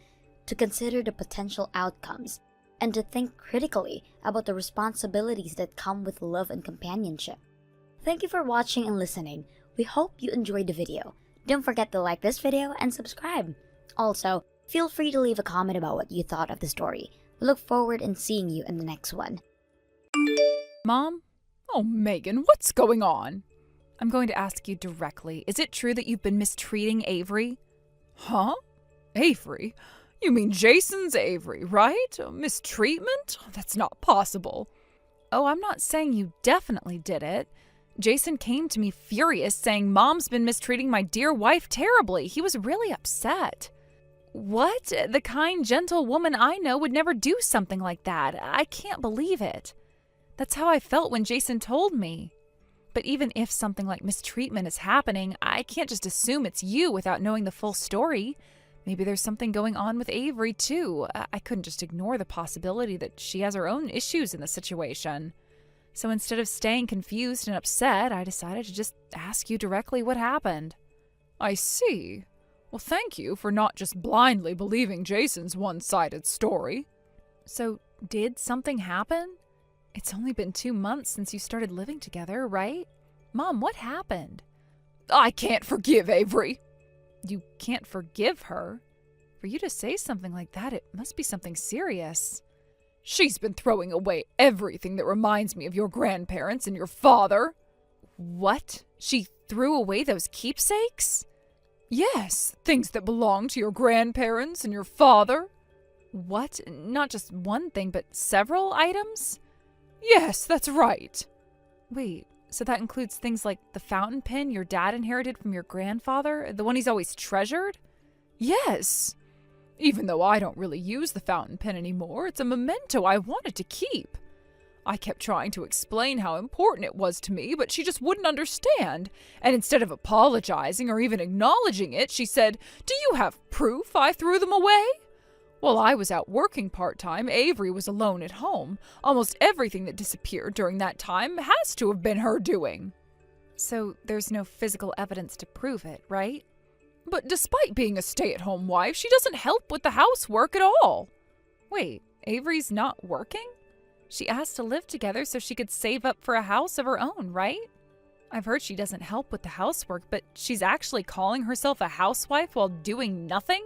to consider the potential outcomes, and to think critically about the responsibilities that come with love and companionship. Thank you for watching and listening. We hope you enjoyed the video. Don't forget to like this video and subscribe. Also, feel free to leave a comment about what you thought of the story. We look forward in seeing you in the next one. Mom? Oh, Megan, what's going on? I'm going to ask you directly. Is it true that you've been mistreating Avery? Huh? Avery? You mean Jason's Avery, right? Mistreatment? That's not possible. Oh, I'm not saying you definitely did it. Jason came to me furious, saying Mom's been mistreating my dear wife terribly. He was really upset. What? The kind, gentle woman I know would never do something like that. I can't believe it. That's how I felt when Jason told me. But even if something like mistreatment is happening, I can't just assume it's you without knowing the full story. Maybe there's something going on with Avery, too. I couldn't just ignore the possibility that she has her own issues in the situation. So instead of staying confused and upset, I decided to just ask you directly what happened. I see. Well, thank you for not just blindly believing Jason's one-sided story. So, did something happen? It's only been 2 months since you started living together, right? Mom, what happened? I can't forgive Avery. You can't forgive her? For you to say something like that, it must be something serious. She's been throwing away everything that reminds me of your grandparents and your father. What? She threw away those keepsakes? Yes, things that belong to your grandparents and your father. What? Not just one thing, but several items? Yes, that's right. Wait, so that includes things like the fountain pen your dad inherited from your grandfather? The one he's always treasured? Yes. Even though I don't really use the fountain pen anymore, it's a memento I wanted to keep. I kept trying to explain how important it was to me, but she just wouldn't understand. And instead of apologizing or even acknowledging it, she said, "Do you have proof I threw them away?" While I was out working part-time, Avery was alone at home. Almost everything that disappeared during that time has to have been her doing. So there's no physical evidence to prove it, right? But despite being a stay-at-home wife, she doesn't help with the housework at all. Wait, Avery's not working? She asked to live together so she could save up for a house of her own, right? I've heard she doesn't help with the housework, but she's actually calling herself a housewife while doing nothing?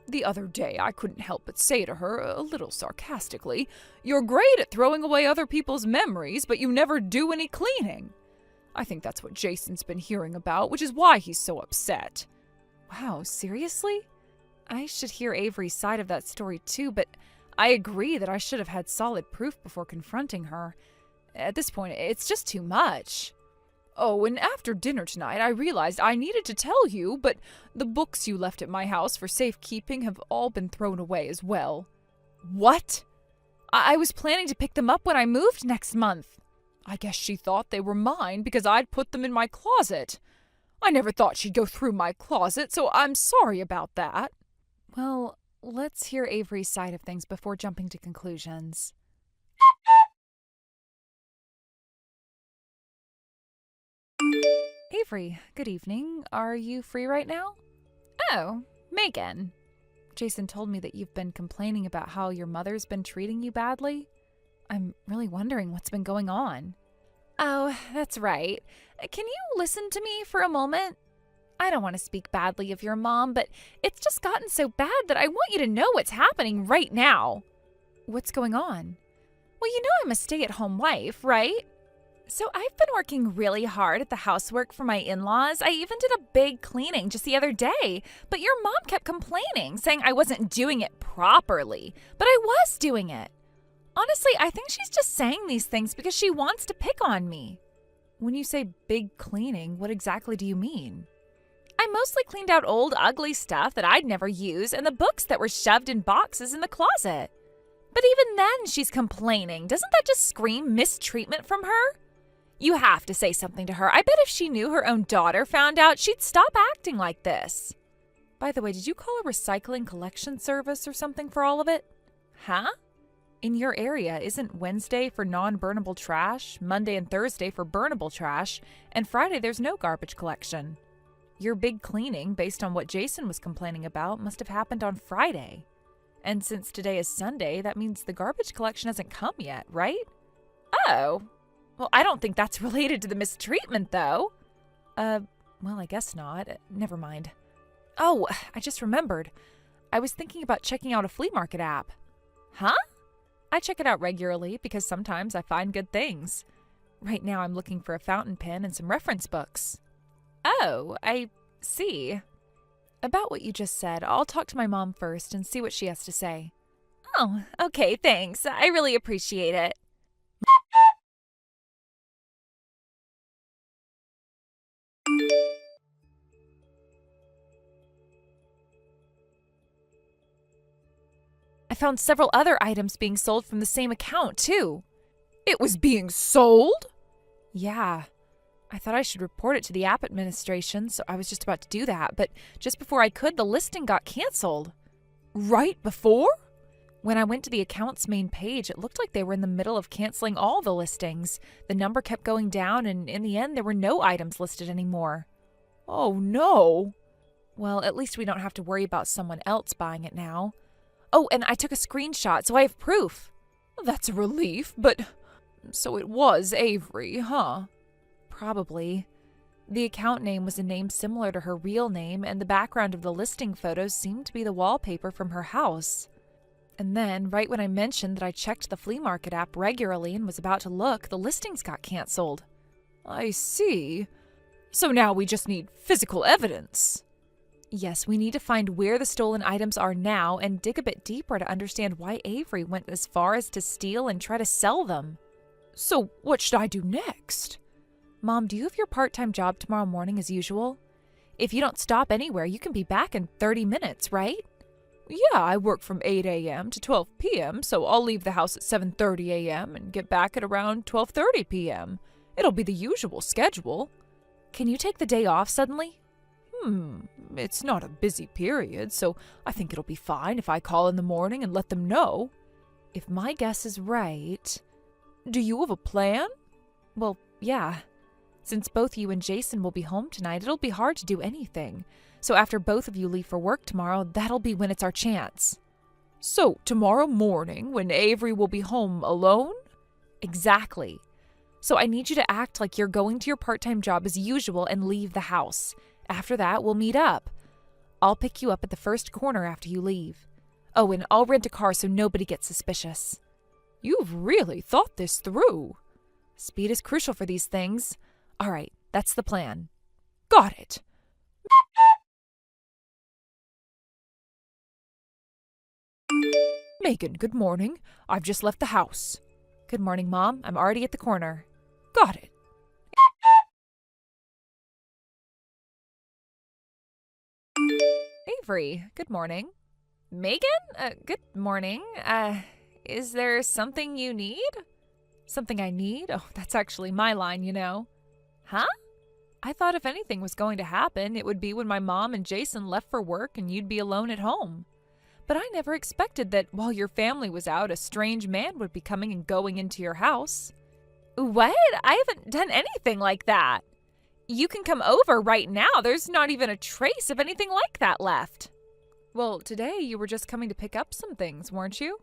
The other day, I couldn't help but say to her, a little sarcastically, "You're great at throwing away other people's memories, but you never do any cleaning." I think that's what Jason's been hearing about, which is why he's so upset. Wow, seriously? I should hear Avery's side of that story too, but I agree that I should have had solid proof before confronting her. At this point, it's just too much. Oh, and after dinner tonight, I realized I needed to tell you, but the books you left at my house for safekeeping have all been thrown away as well. What? I was planning to pick them up when I moved next month. I guess she thought they were mine because I'd put them in my closet. I never thought she'd go through my closet, so I'm sorry about that. Well, let's hear Avery's side of things before jumping to conclusions. Avery, good evening. Are you free right now? Oh, Megan. Jason told me that you've been complaining about how your mother's been treating you badly. I'm really wondering what's been going on. Oh, that's right. Can you listen to me for a moment? I don't want to speak badly of your mom, but it's just gotten so bad that I want you to know what's happening right now. What's going on? Well, you know I'm a stay-at-home wife, right? So I've been working really hard at the housework for my in-laws. I even did a big cleaning just the other day, but your mom kept complaining, saying I wasn't doing it properly, but I was doing it. Honestly, I think she's just saying these things because she wants to pick on me. When you say big cleaning, what exactly do you mean? I mostly cleaned out old, ugly stuff that I'd never use and the books that were shoved in boxes in the closet. But even then, she's complaining. Doesn't that just scream mistreatment from her? You have to say something to her. I bet if she knew her own daughter found out, she'd stop acting like this. By the way, did you call a recycling collection service or something for all of it? Huh? In your area, isn't Wednesday for non-burnable trash, Monday and Thursday for burnable trash, and Friday there's no garbage collection? Your big cleaning, based on what Jason was complaining about, must have happened on Friday. And since today is Sunday, that means the garbage collection hasn't come yet, right? Oh. Well, I don't think that's related to the mistreatment, though. Well, I guess not. Never mind. Oh, I just remembered. I was thinking about checking out a flea market app. Huh? I check it out regularly because sometimes I find good things. Right now I'm looking for a fountain pen and some reference books. Oh, I see. About what you just said, I'll talk to my mom first and see what she has to say. Oh, okay, thanks. I really appreciate it. I found several other items being sold from the same account, too. It was being sold? Yeah. I thought I should report it to the app administration, so I was just about to do that, but just before I could, the listing got canceled. Right before? When I went to the account's main page, it looked like they were in the middle of canceling all the listings. The number kept going down, and in the end, there were no items listed anymore. Oh, no. Well, at least we don't have to worry about someone else buying it now. Oh, and I took a screenshot, so I have proof. That's a relief, but so it was Avery, huh? Probably. The account name was a name similar to her real name, and the background of the listing photos seemed to be the wallpaper from her house. And then, right when I mentioned that I checked the flea market app regularly and was about to look, the listings got canceled. I see. So now we just need physical evidence. Yes, we need to find where the stolen items are now and dig a bit deeper to understand why Avery went as far as to steal and try to sell them. So what should I do next? Mom, do you have your part-time job tomorrow morning as usual? If you don't stop anywhere, you can be back in 30 minutes, right? Yeah, I work from 8 a.m. to 12 p.m., so I'll leave the house at 7:30 a.m. and get back at around 12:30 p.m. It'll be the usual schedule. Can you take the day off suddenly? It's not a busy period, so I think it'll be fine if I call in the morning and let them know. If my guess is right... Do you have a plan? Well, yeah. Since both you and Jason will be home tonight, it'll be hard to do anything. So after both of you leave for work tomorrow, that'll be when it's our chance. So tomorrow morning, when Avery will be home alone? Exactly. So I need you to act like you're going to your part-time job as usual and leave the house. After that, we'll meet up. I'll pick you up at the first corner after you leave. Oh, and I'll rent a car so nobody gets suspicious. You've really thought this through. Speed is crucial for these things. All right, that's the plan. Got it. Megan, good morning. I've just left the house. Good morning, Mom. I'm already at the corner. Got it. Avery, good morning. Megan? Good morning. Is there something you need? Something I need? Oh, that's actually my line, you know. Huh? I thought if anything was going to happen, it would be when my mom and Jason left for work and you'd be alone at home. But I never expected that while your family was out, a strange man would be coming and going into your house. What? I haven't done anything like that. You can come over right now. There's not even a trace of anything like that left. Well, today you were just coming to pick up some things, weren't you?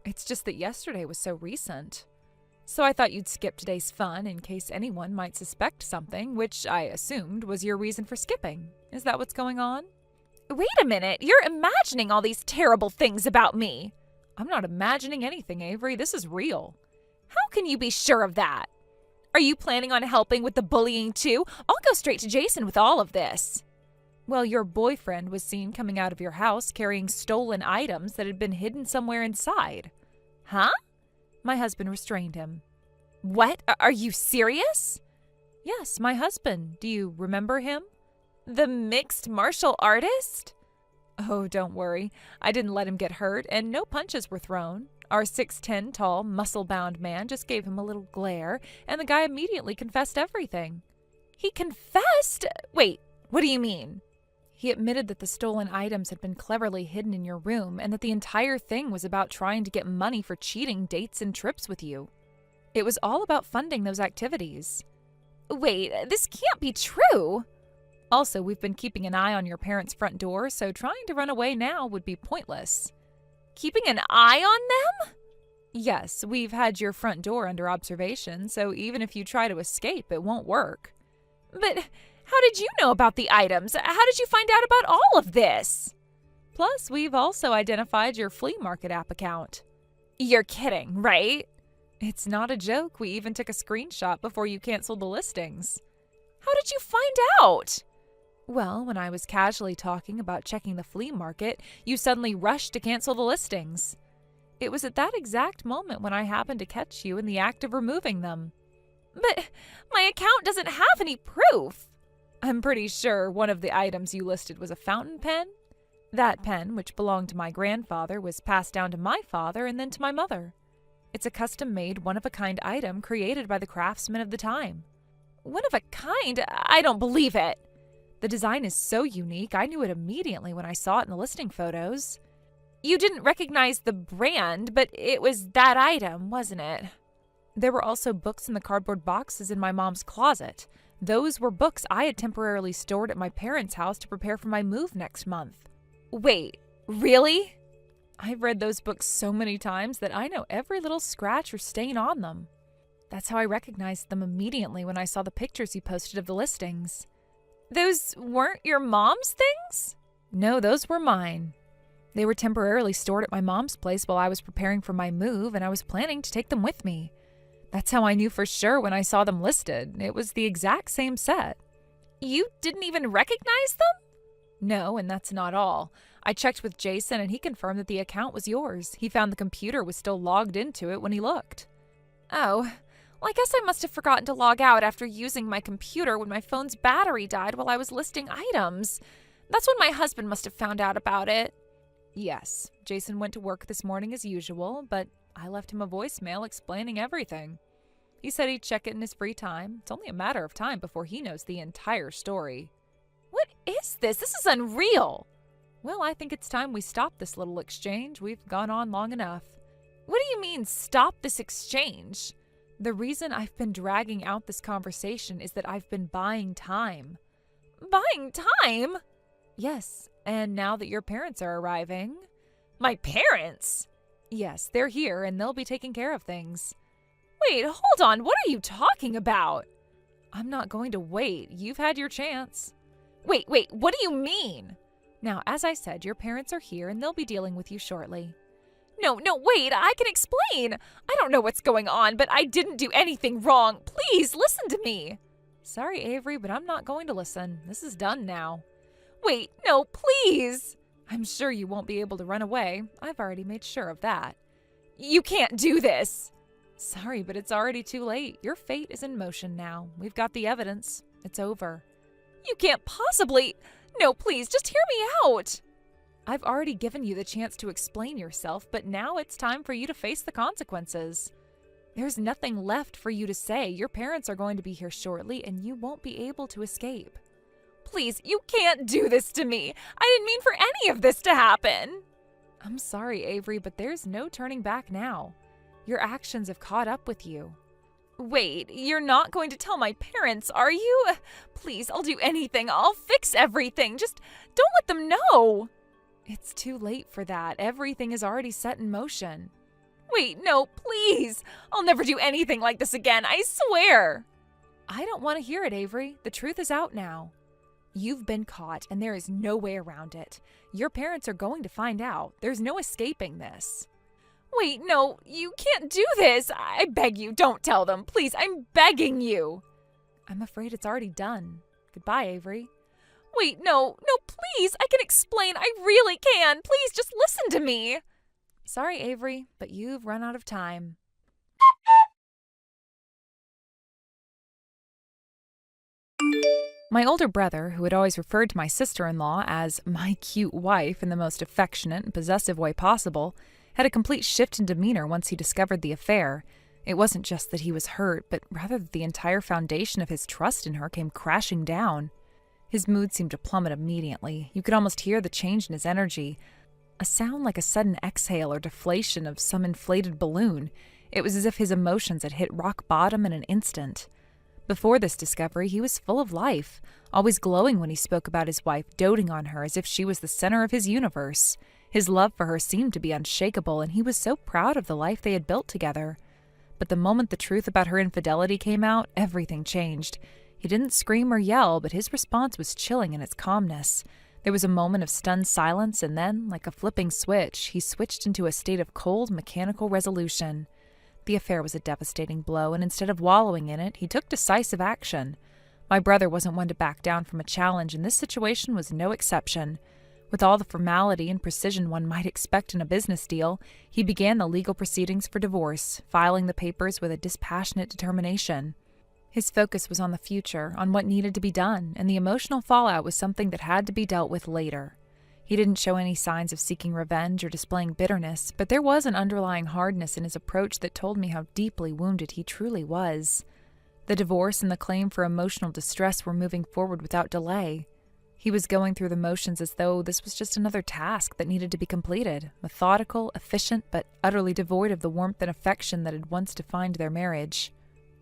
It's just that yesterday was so recent. So I thought you'd skip today's fun in case anyone might suspect something, which I assumed was your reason for skipping. Is that what's going on? Wait a minute. You're imagining all these terrible things about me. I'm not imagining anything, Avery. This is real. How can you be sure of that? Are you planning on helping with the bullying too? I'll go straight to Jason with all of this. Well, your boyfriend was seen coming out of your house carrying stolen items that had been hidden somewhere inside. Huh? My husband restrained him. What? Are you serious? Yes, my husband. Do you remember him? The mixed martial artist? Oh, don't worry. I didn't let him get hurt, and no punches were thrown. Our 6'10" tall, muscle-bound man just gave him a little glare, and the guy immediately confessed everything. He confessed? Wait, what do you mean? He admitted that the stolen items had been cleverly hidden in your room and that the entire thing was about trying to get money for cheating dates and trips with you. It was all about funding those activities. Wait, this can't be true. Also, we've been keeping an eye on your parents' front door, so trying to run away now would be pointless. Keeping an eye on them? Yes, we've had your front door under observation, so even if you try to escape, it won't work. But how did you know about the items? How did you find out about all of this? Plus, we've also identified your flea market app account. You're kidding, right? It's not a joke. We even took a screenshot before you canceled the listings. How did you find out? Well, when I was casually talking about checking the flea market, you suddenly rushed to cancel the listings. It was at that exact moment when I happened to catch you in the act of removing them. But my account doesn't have any proof. I'm pretty sure one of the items you listed was a fountain pen. That pen, which belonged to my grandfather, was passed down to my father and then to my mother. It's a custom-made, one-of-a-kind item created by the craftsmen of the time. One of a kind? I don't believe it. The design is so unique, I knew it immediately when I saw it in the listing photos. You didn't recognize the brand, but it was that item, wasn't it? There were also books in the cardboard boxes in my mom's closet. Those were books I had temporarily stored at my parents' house to prepare for my move next month. Wait, really? I've read those books so many times that I know every little scratch or stain on them. That's how I recognized them immediately when I saw the pictures you posted of the listings. Those weren't your mom's things? No, those were mine. They were temporarily stored at my mom's place while I was preparing for my move, and I was planning to take them with me. That's how I knew for sure when I saw them listed. It was the exact same set. You didn't even recognize them? No, and that's not all. I checked with Jason, and he confirmed that the account was yours. He found the computer was still logged into it when he looked. Oh, well, I guess I must have forgotten to log out after using my computer when my phone's battery died while I was listing items. That's when my husband must have found out about it. Yes, Jason went to work this morning as usual, but I left him a voicemail explaining everything. He said he'd check it in his free time. It's only a matter of time before he knows the entire story. What is this? This is unreal. Well, I think it's time we stop this little exchange. We've gone on long enough. What do you mean, stop this exchange? The reason I've been dragging out this conversation is that I've been buying time. Buying time? Yes, and now that your parents are arriving... My parents? Yes, they're here and they'll be taking care of things. Wait, hold on. What are you talking about? I'm not going to wait. You've had your chance. Wait, what do you mean? Now, as I said, your parents are here and they'll be dealing with you shortly. No, wait, I can explain. I don't know what's going on, but I didn't do anything wrong. Please, listen to me. Sorry, Avery, but I'm not going to listen. This is done now. Wait, no, please. I'm sure you won't be able to run away. I've already made sure of that. You can't do this. Sorry, but it's already too late. Your fate is in motion now. We've got the evidence. It's over. You can't possibly. No, please, just hear me out. I've already given you the chance to explain yourself, but now it's time for you to face the consequences. There's nothing left for you to say. Your parents are going to be here shortly, and you won't be able to escape. Please, you can't do this to me. I didn't mean for any of this to happen. I'm sorry, Avery, but there's no turning back now. Your actions have caught up with you. Wait, you're not going to tell my parents, are you? Please, I'll do anything. I'll fix everything. Just don't let them know. It's too late for that. Everything is already set in motion. Wait, no, please. I'll never do anything like this again, I swear. I don't want to hear it, Avery. The truth is out now. You've been caught, and there is no way around it. Your parents are going to find out. There's no escaping this. Wait, no, you can't do this. I beg you, don't tell them. Please, I'm begging you. I'm afraid it's already done. Goodbye, Avery. Wait, no, please, I can explain. I really can. Please, just listen to me. Sorry, Avery, but you've run out of time. My older brother, who had always referred to my sister-in-law as my cute wife in the most affectionate and possessive way possible, had a complete shift in demeanor once he discovered the affair. It wasn't just that he was hurt, but rather that the entire foundation of his trust in her came crashing down. His mood seemed to plummet immediately. You could almost hear the change in his energy. A sound like a sudden exhale or deflation of some inflated balloon. It was as if his emotions had hit rock bottom in an instant. Before this discovery, he was full of life, always glowing when he spoke about his wife, doting on her as if she was the center of his universe. His love for her seemed to be unshakable, and he was so proud of the life they had built together. But the moment the truth about her infidelity came out, everything changed. He didn't scream or yell, but his response was chilling in its calmness. There was a moment of stunned silence, and then, like a flipping switch, he switched into a state of cold, mechanical resolution. The affair was a devastating blow, and instead of wallowing in it, he took decisive action. My brother wasn't one to back down from a challenge, and this situation was no exception. With all the formality and precision one might expect in a business deal, he began the legal proceedings for divorce, filing the papers with a dispassionate determination. His focus was on the future, on what needed to be done, and the emotional fallout was something that had to be dealt with later. He didn't show any signs of seeking revenge or displaying bitterness, but there was an underlying hardness in his approach that told me how deeply wounded he truly was. The divorce and the claim for emotional distress were moving forward without delay. He was going through the motions as though this was just another task that needed to be completed, methodical, efficient, but utterly devoid of the warmth and affection that had once defined their marriage.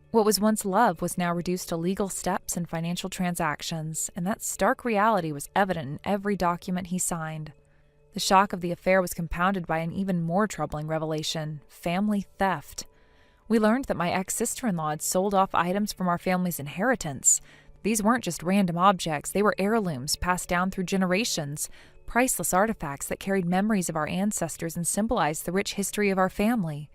What was once love was now reduced to legal steps and financial transactions, and that stark reality was evident in every document he signed. The shock of the affair was compounded by an even more troubling revelation: family theft. We learned that my ex-sister-in-law had sold off items from our family's inheritance. These weren't just random objects, they were heirlooms passed down through generations, priceless artifacts that carried memories of our ancestors and symbolized the rich history of our family.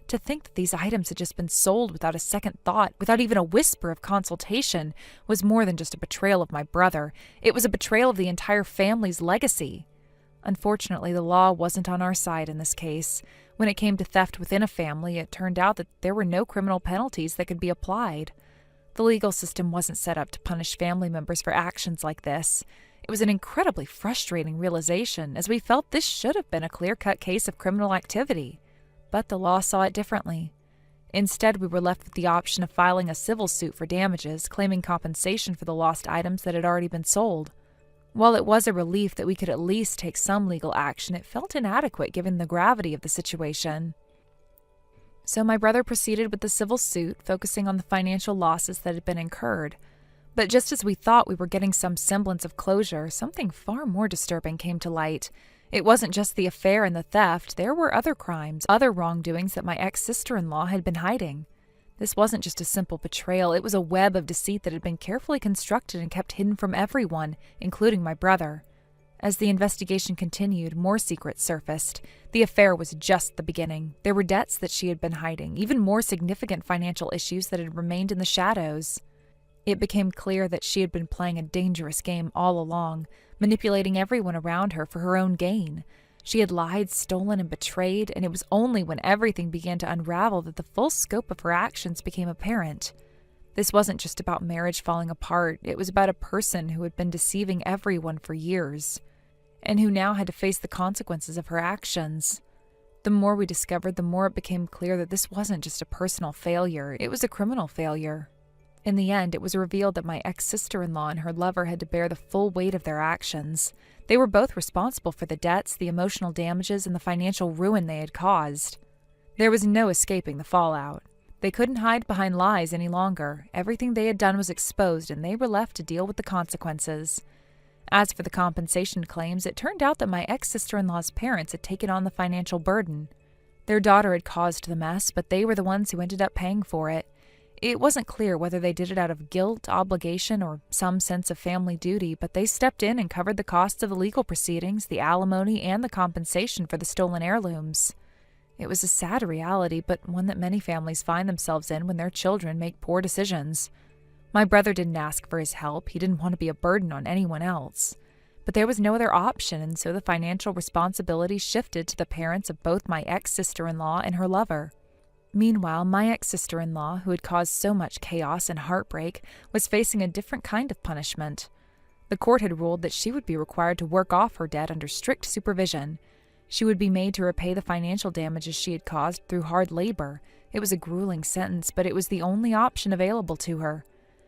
To think that these items had just been sold without a second thought, without even a whisper of consultation, was more than just a betrayal of my brother. It was a betrayal of the entire family's legacy. Unfortunately, the law wasn't on our side in this case. When it came to theft within a family, it turned out that there were no criminal penalties that could be applied. The legal system wasn't set up to punish family members for actions like this. It was an incredibly frustrating realization, as we felt this should have been a clear-cut case of criminal activity. But the law saw it differently. Instead, we were left with the option of filing a civil suit for damages, claiming compensation for the lost items that had already been sold. While it was a relief that we could at least take some legal action, it felt inadequate given the gravity of the situation. So my brother proceeded with the civil suit, focusing on the financial losses that had been incurred. But just as we thought we were getting some semblance of closure, something far more disturbing came to light. It wasn't just the affair and the theft, there were other crimes, other wrongdoings that my ex-sister-in-law had been hiding. This wasn't just a simple betrayal, it was a web of deceit that had been carefully constructed and kept hidden from everyone, including my brother. As the investigation continued, more secrets surfaced. The affair was just the beginning. There were debts that she had been hiding, even more significant financial issues that had remained in the shadows. It became clear that she had been playing a dangerous game all along, manipulating everyone around her for her own gain. She had lied, stolen, and betrayed, and it was only when everything began to unravel that the full scope of her actions became apparent. This wasn't just about marriage falling apart, it was about a person who had been deceiving everyone for years, and who now had to face the consequences of her actions. The more we discovered, the more it became clear that this wasn't just a personal failure, it was a criminal failure. In the end, it was revealed that my ex-sister-in-law and her lover had to bear the full weight of their actions. They were both responsible for the debts, the emotional damages, and the financial ruin they had caused. There was no escaping the fallout. They couldn't hide behind lies any longer. Everything they had done was exposed, and they were left to deal with the consequences. As for the compensation claims, it turned out that my ex-sister-in-law's parents had taken on the financial burden. Their daughter had caused the mess, but they were the ones who ended up paying for it. It wasn't clear whether they did it out of guilt, obligation, or some sense of family duty, but they stepped in and covered the costs of the legal proceedings, the alimony, and the compensation for the stolen heirlooms. It was a sad reality, but one that many families find themselves in when their children make poor decisions. My brother didn't ask for his help. He didn't want to be a burden on anyone else. But there was no other option, and so the financial responsibility shifted to the parents of both my ex-sister-in-law and her lover. Meanwhile, my ex-sister-in-law, who had caused so much chaos and heartbreak, was facing a different kind of punishment. The court had ruled that she would be required to work off her debt under strict supervision. She would be made to repay the financial damages she had caused through hard labor. It was a grueling sentence, but it was the only option available to her.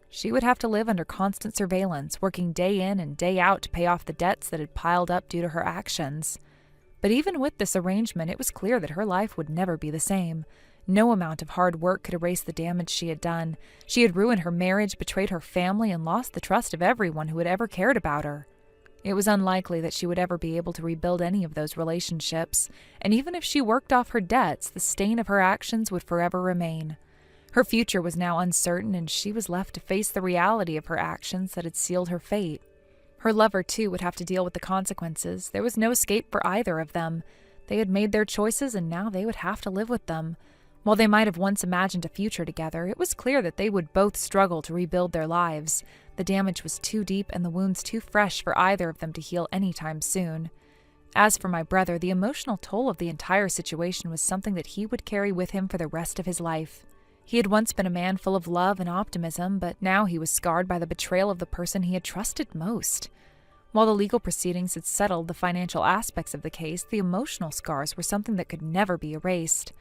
She would have to live under constant surveillance, working day in and day out to pay off the debts that had piled up due to her actions. But even with this arrangement, it was clear that her life would never be the same. No amount of hard work could erase the damage she had done. She had ruined her marriage, betrayed her family, and lost the trust of everyone who had ever cared about her. It was unlikely that she would ever be able to rebuild any of those relationships, and even if she worked off her debts, the stain of her actions would forever remain. Her future was now uncertain, and she was left to face the reality of her actions that had sealed her fate. Her lover, too, would have to deal with the consequences. There was no escape for either of them. They had made their choices, and now they would have to live with them. While they might have once imagined a future together, it was clear that they would both struggle to rebuild their lives. The damage was too deep and the wounds too fresh for either of them to heal anytime soon. As for my brother, the emotional toll of the entire situation was something that he would carry with him for the rest of his life. He had once been a man full of love and optimism, but now he was scarred by the betrayal of the person he had trusted most. While the legal proceedings had settled the financial aspects of the case, the emotional scars were something that could never be erased.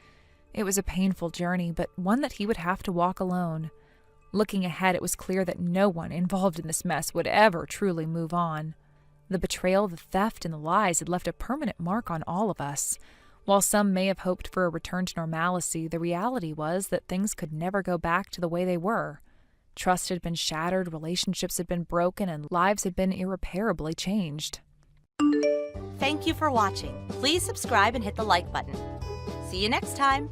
It was a painful journey, but one that he would have to walk alone. Looking ahead, it was clear that no one involved in this mess would ever truly move on. The betrayal, the theft, and the lies had left a permanent mark on all of us. While some may have hoped for a return to normalcy, the reality was that things could never go back to the way they were. Trust had been shattered, relationships had been broken, and lives had been irreparably changed. Thank you for watching. Please subscribe and hit the like button. See you next time.